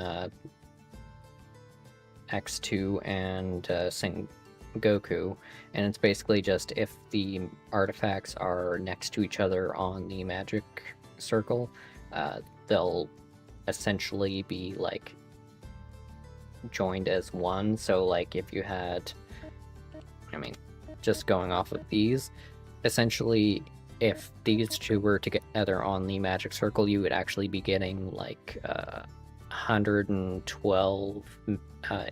X2 and Goku, and it's basically just if the artifacts are next to each other on the magic circle, they'll essentially be like joined as one. So like if you had, I mean, just going off of these, essentially if these two were together on the magic circle, you would actually be getting like 112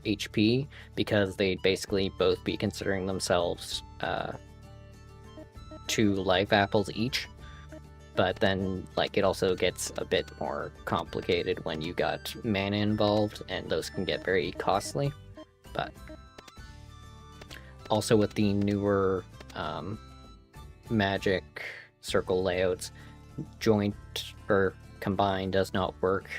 HP, because they'd basically both be considering themselves 2 life apples each. But then, like, it also gets a bit more complicated when you got mana involved, and those can get very costly. But also with the newer magic circle layouts, joint or combine does not work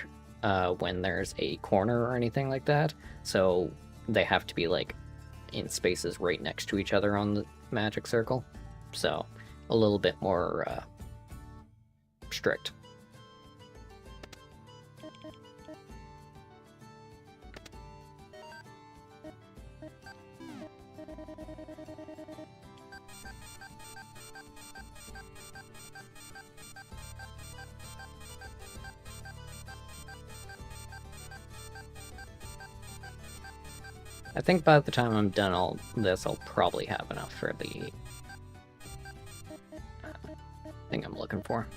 when there's a corner or anything like that. So they have to be like in spaces right next to each other on the magic circle. So a little bit more strict. I think by the time I'm done all this, I'll probably have enough for the thing I'm looking for.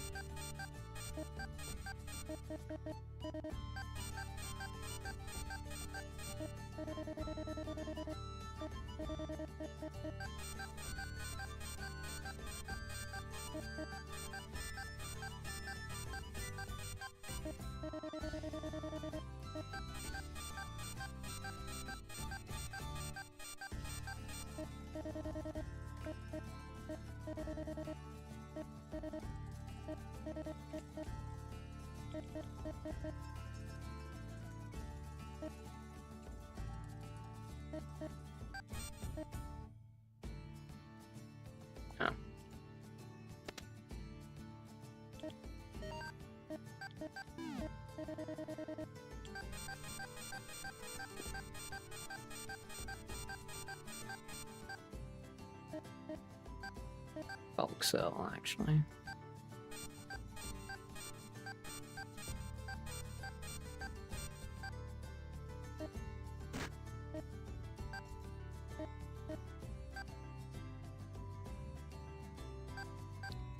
Oh. Bulk cell, actually.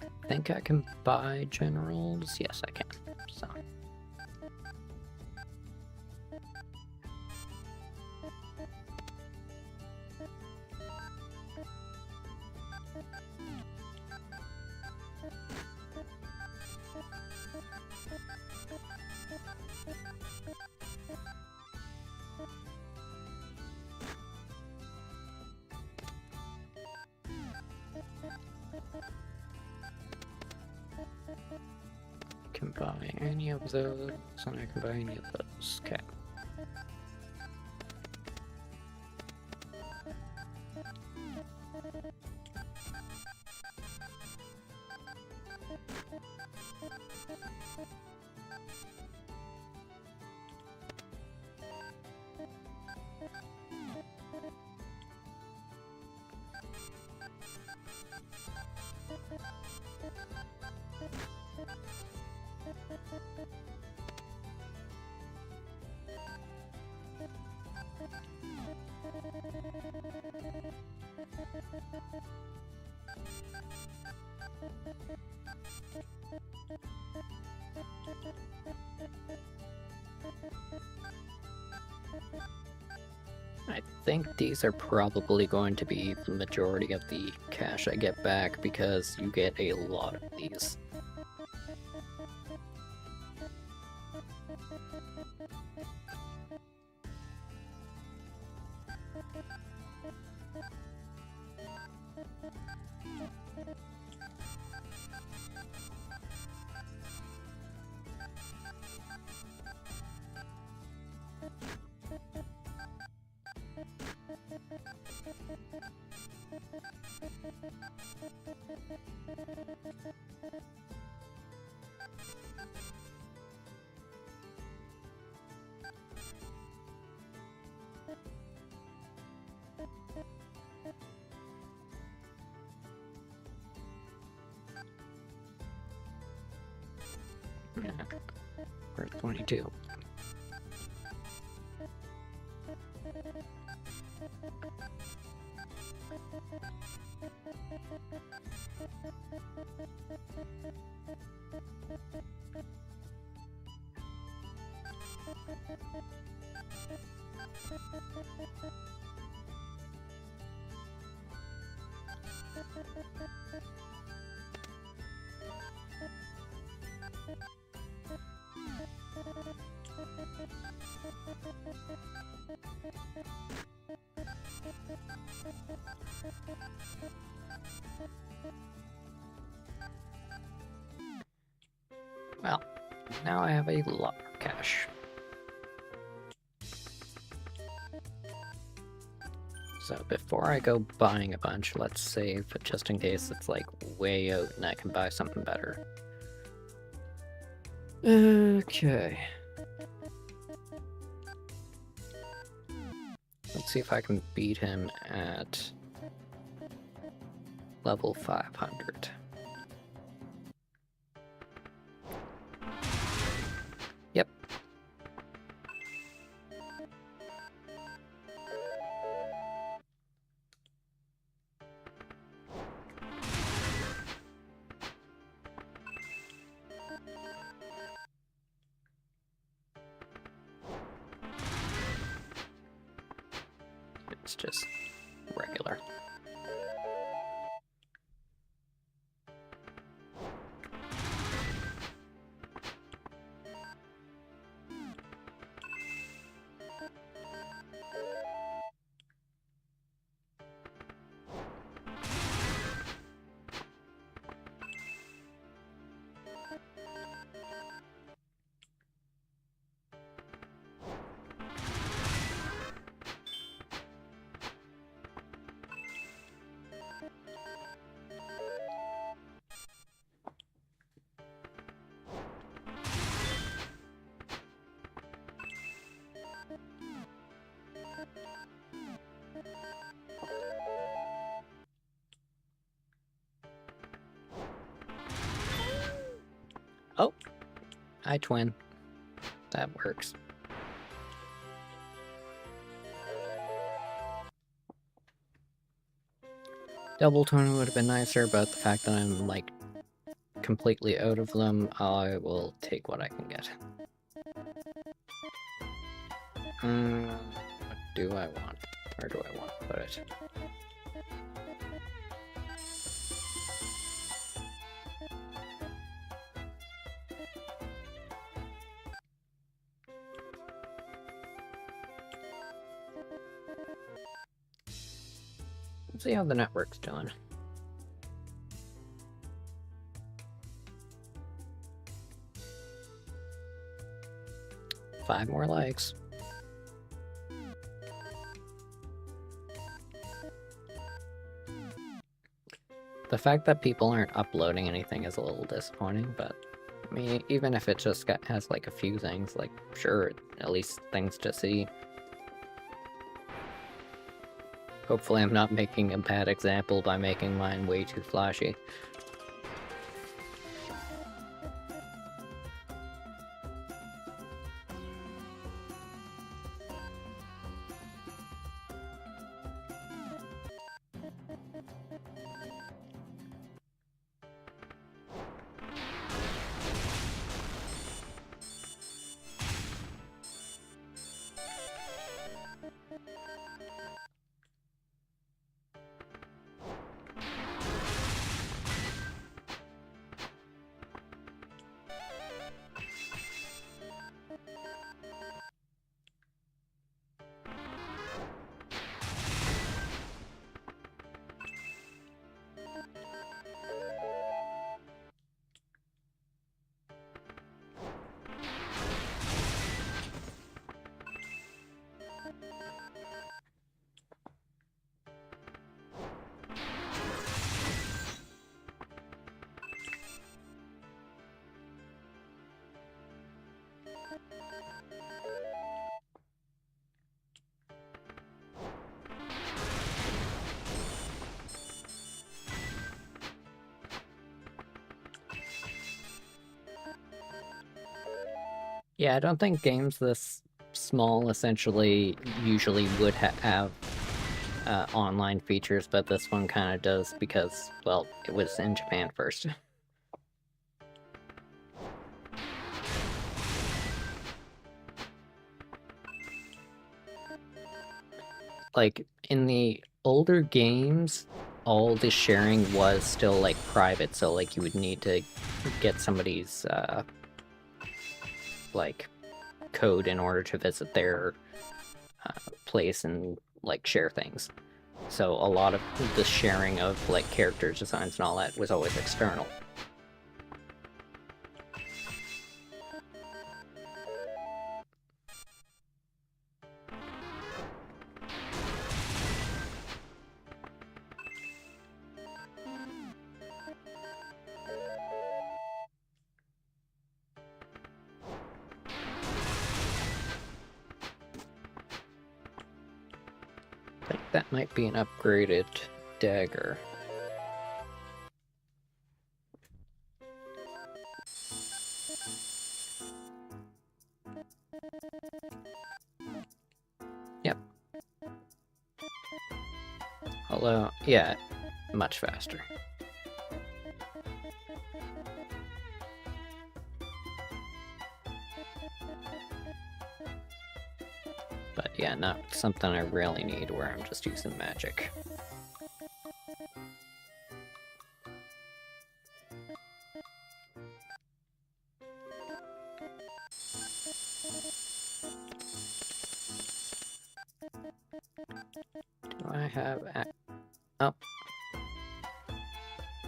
I think I can buy generals. Yes, I can. So. Can buy any of those, and I can buy any of those. Okay. I think these are probably going to be the majority of the cash I get back because you get a lot of these. We're at 22. Now I have a lot of cash. So before I go buying a bunch, let's save just in case it's like way out and I can buy something better. Okay. Let's see if I can beat him at level 500. Yep. It's just regular. Oh, hi twin. That works. Double tone would have been nicer, but the fact that I'm like completely out of them, I will take what I can get. What do I want? Where do I want to put it? Let's see how the network's doing. Five more likes. The fact that people aren't uploading anything is a little disappointing, but I mean, even if it just has like a few things, like sure, at least things to see. Hopefully I'm not making a bad example by making mine way too flashy. Yeah, I don't think games this small essentially usually would have online features, but this one kind of does because, well, it was in Japan first. Like, in the older games, all the sharing was still, like, private, so, like, you would need to get somebody's, like, code in order to visit their place and, like, share things. So a lot of the sharing of, like, character designs and all that was always external. I think that might be an upgraded dagger. Yep. Although, yeah, much faster. But yeah, not something I really need where I'm just using magic. Do I have... Oh.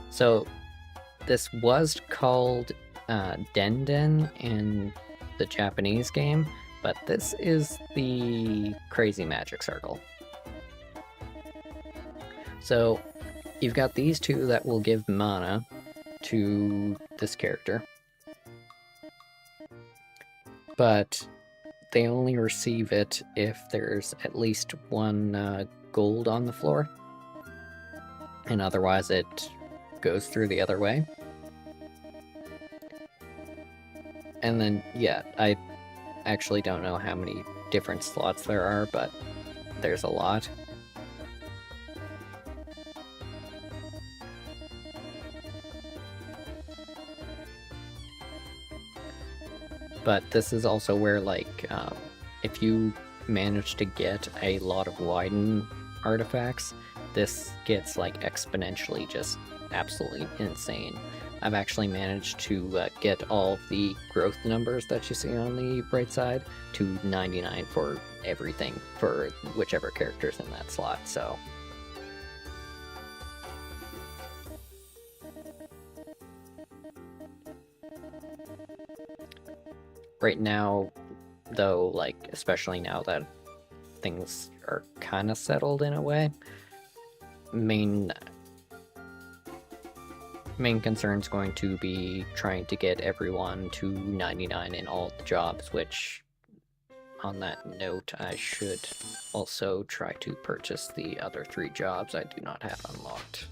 So, this was called Den in the Japanese game, but this is the Crazy Magic Circle. So, you've got these two that will give mana to this character, but they only receive it if there's at least one gold on the floor, and otherwise it goes through the other way. And then, yeah, I actually don't know how many different slots there are, but there's a lot. But this is also where, like, if you manage to get a lot of widen artifacts, this gets, like, exponentially just absolutely insane. I've actually managed to get all of the growth numbers that you see on the right side to 99 for everything, for whichever character's in that slot, so... Right now, though, like, especially now that things are kind of settled in a way, main concern's going to be trying to get everyone to 99 in all the jobs, which, on that note, I should also try to purchase the other 3 jobs I do not have unlocked.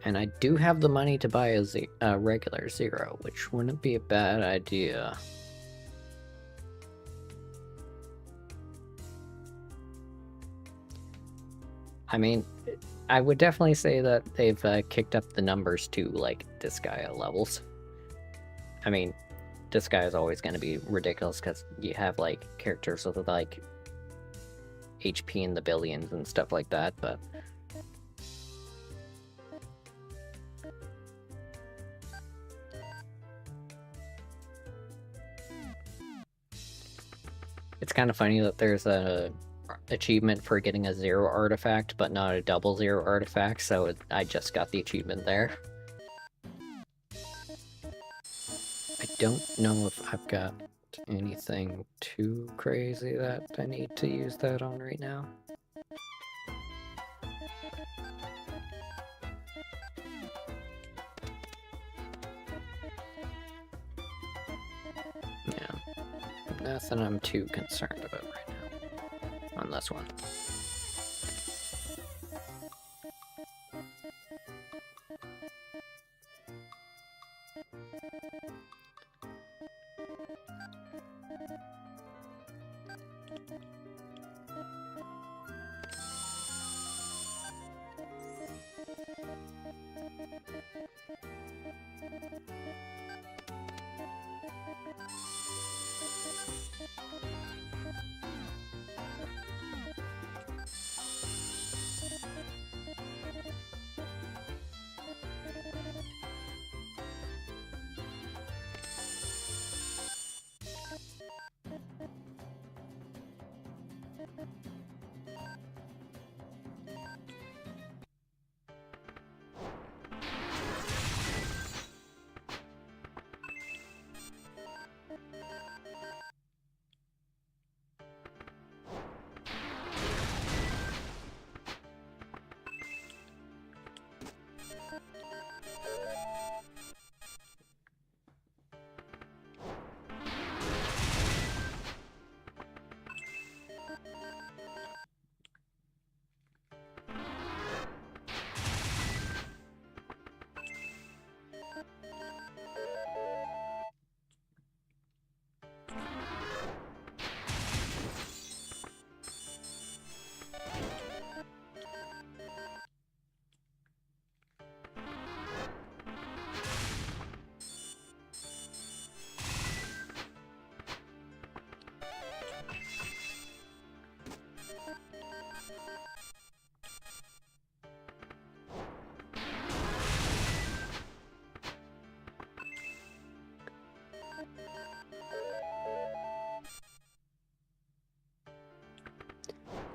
And I do have the money to buy a regular 0, which wouldn't be a bad idea. I mean, I would definitely say that they've kicked up the numbers to, like, Disgaea levels. I mean, Disgaea is always going to be ridiculous because you have, like, characters with, like, HP in the billions and stuff like that, but... It's kind of funny that there's a achievement for getting a 0 artifact, but not a double 0 artifact, so I just got the achievement there. I don't know if I've got anything too crazy that I need to use that on right now. Yeah, nothing I'm too concerned about right now on this one.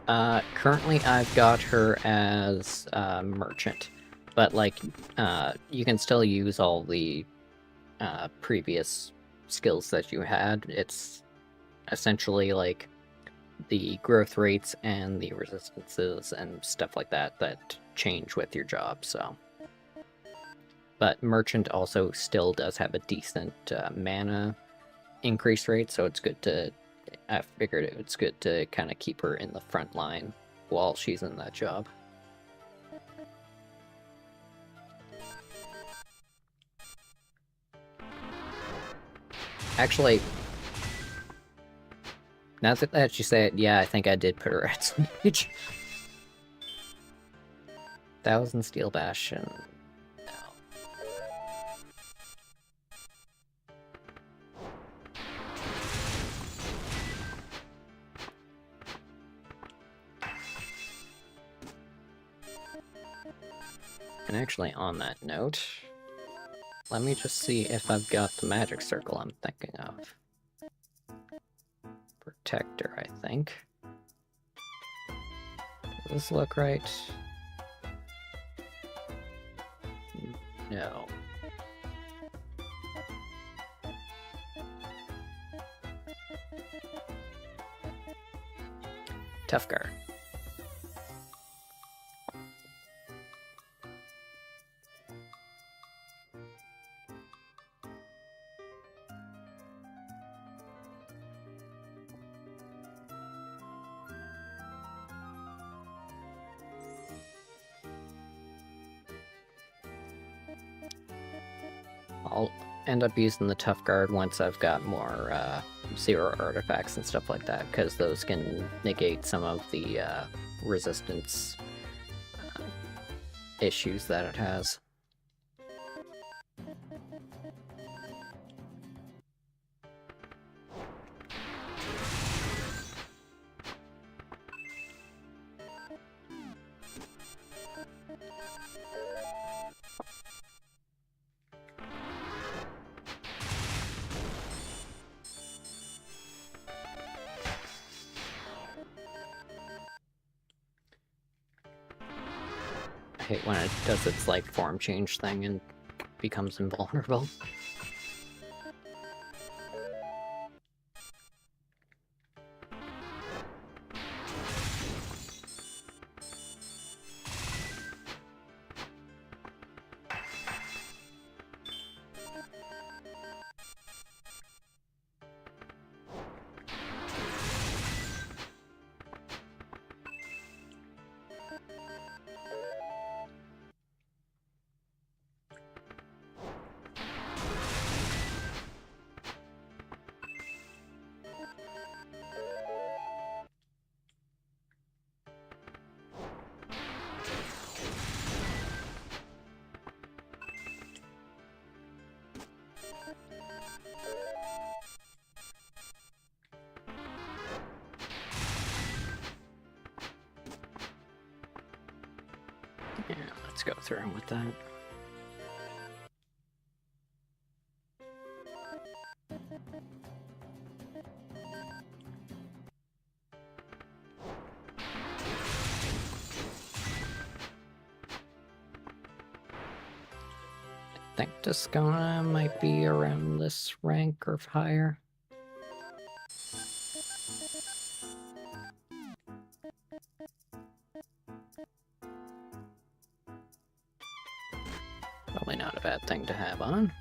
Currently I've got her as merchant, but like, you can still use all the previous skills that you had. It's essentially like the growth rates and the resistances and stuff like that that change with your job, so. But merchant also still does have a decent mana increase rate, so it's good to, I figured it's good to kind of keep her in the front line while she's in that job. Actually, now that you say it, yeah, I think I did put her at some age. 1,000 Steel Bastion. No. And actually, on that note, let me just see if I've got the magic circle I'm thinking of. Protector, I think. Does this look right? No. Tough guard. I'll end up using the tough guard once I've got more zero artifacts and stuff like that, because those can negate some of the resistance issues that it has. I hate when it does its like form change thing and becomes invulnerable. Yeah, let's go through with that. I think Descona might be around this rank or higher. Probably not a bad thing to have on.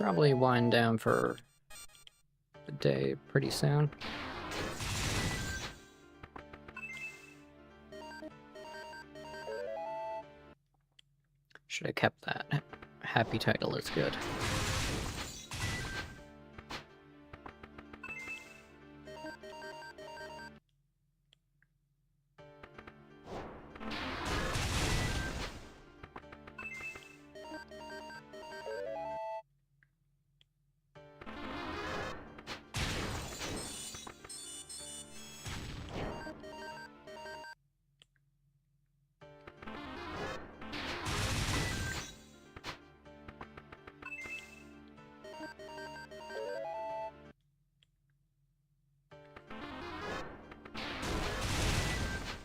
probably wind down for the day pretty soon. Should have kept that. Happy title is good.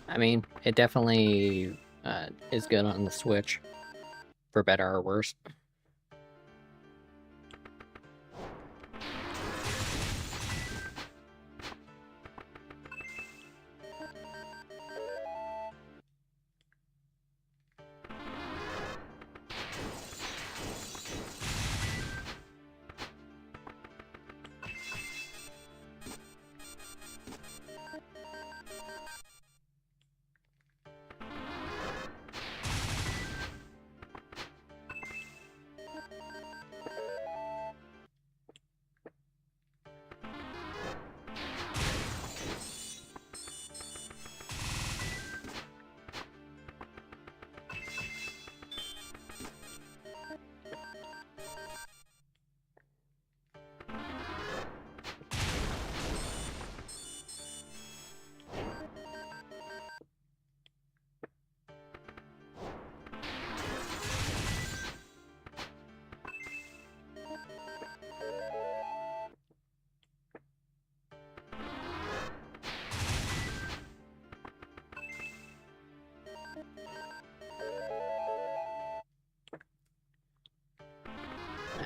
I mean, it definitely is good on the Switch, for better or worse.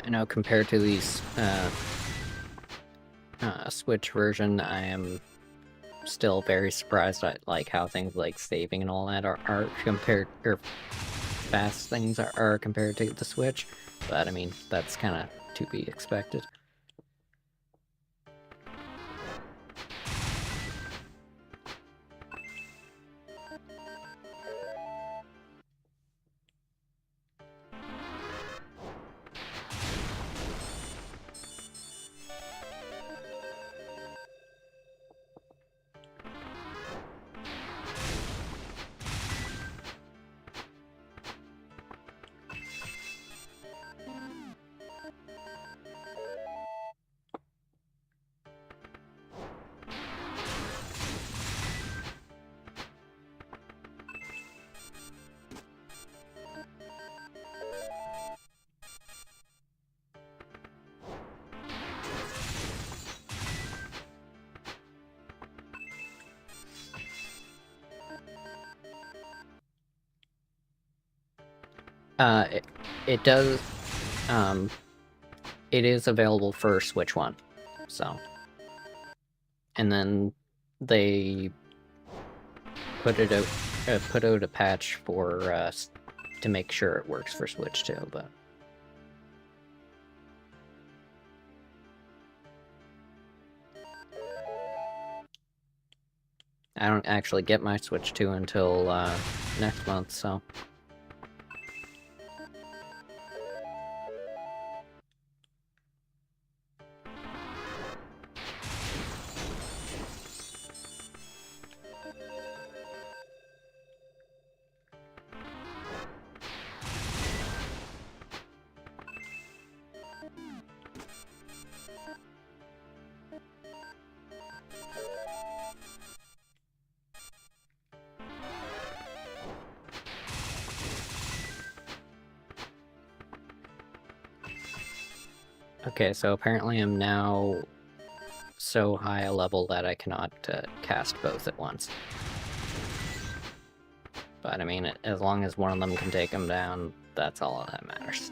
I know compared to these Switch version, I am still very surprised at like how things like saving and all that are compared, or fast things are compared to the Switch. But I mean, that's kind of to be expected. It does, it is available for Switch One, so. And then they put out a patch for to make sure it works for Switch too, but. I don't actually get my Switch 2 until next month, so. Okay, so apparently I'm now so high a level that I cannot cast both at once. But I mean, as long as one of them can take them down, that's all that matters.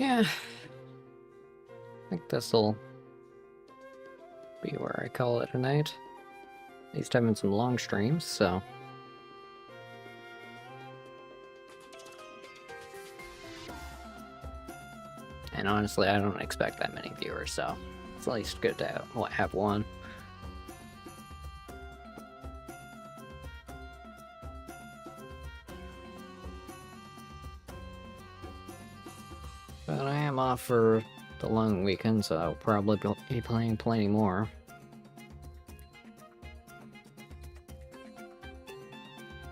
Yeah. I think this'll be where I call it a night. At least having some long streams, so. And honestly, I don't expect that many viewers, so it's at least good to have one. But I am off for the long weekend, so I'll probably be playing plenty more.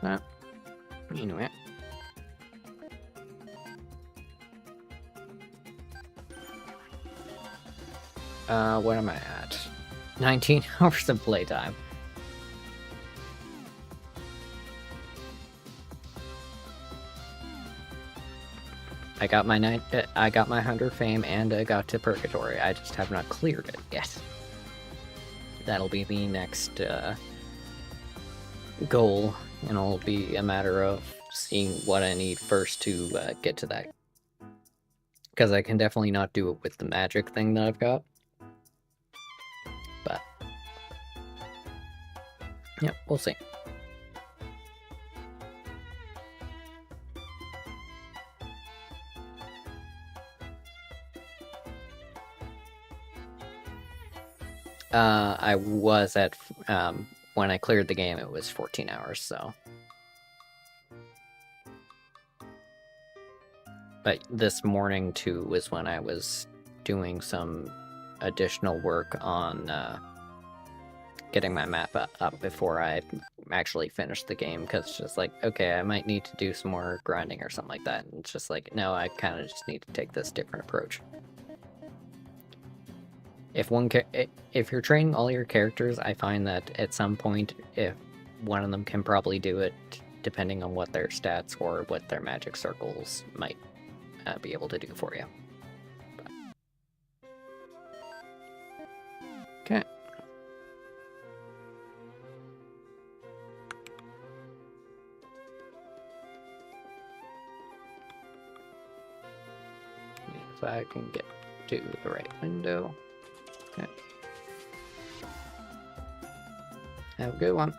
But, anyway. What am I at? 19 hours of playtime. I got my 100 fame and I got to Purgatory. I just have not cleared it yet. That'll be the next goal, and it'll be a matter of seeing what I need first to get to that. Because I can definitely not do it with the magic thing that I've got. But yeah, we'll see. I was at, when I cleared the game, it was 14 hours, so. But this morning, too, was when I was doing some additional work on getting my map up before I actually finished the game, because it's just like, okay, I might need to do some more grinding or something like that, and it's just like, no, I kind of just need to take this different approach. If you're training all your characters, I find that at some point, if one of them can probably do it, depending on what their stats or what their magic circles might be able to do for you. Okay. If I can get to the right window. Okay. Have a good one.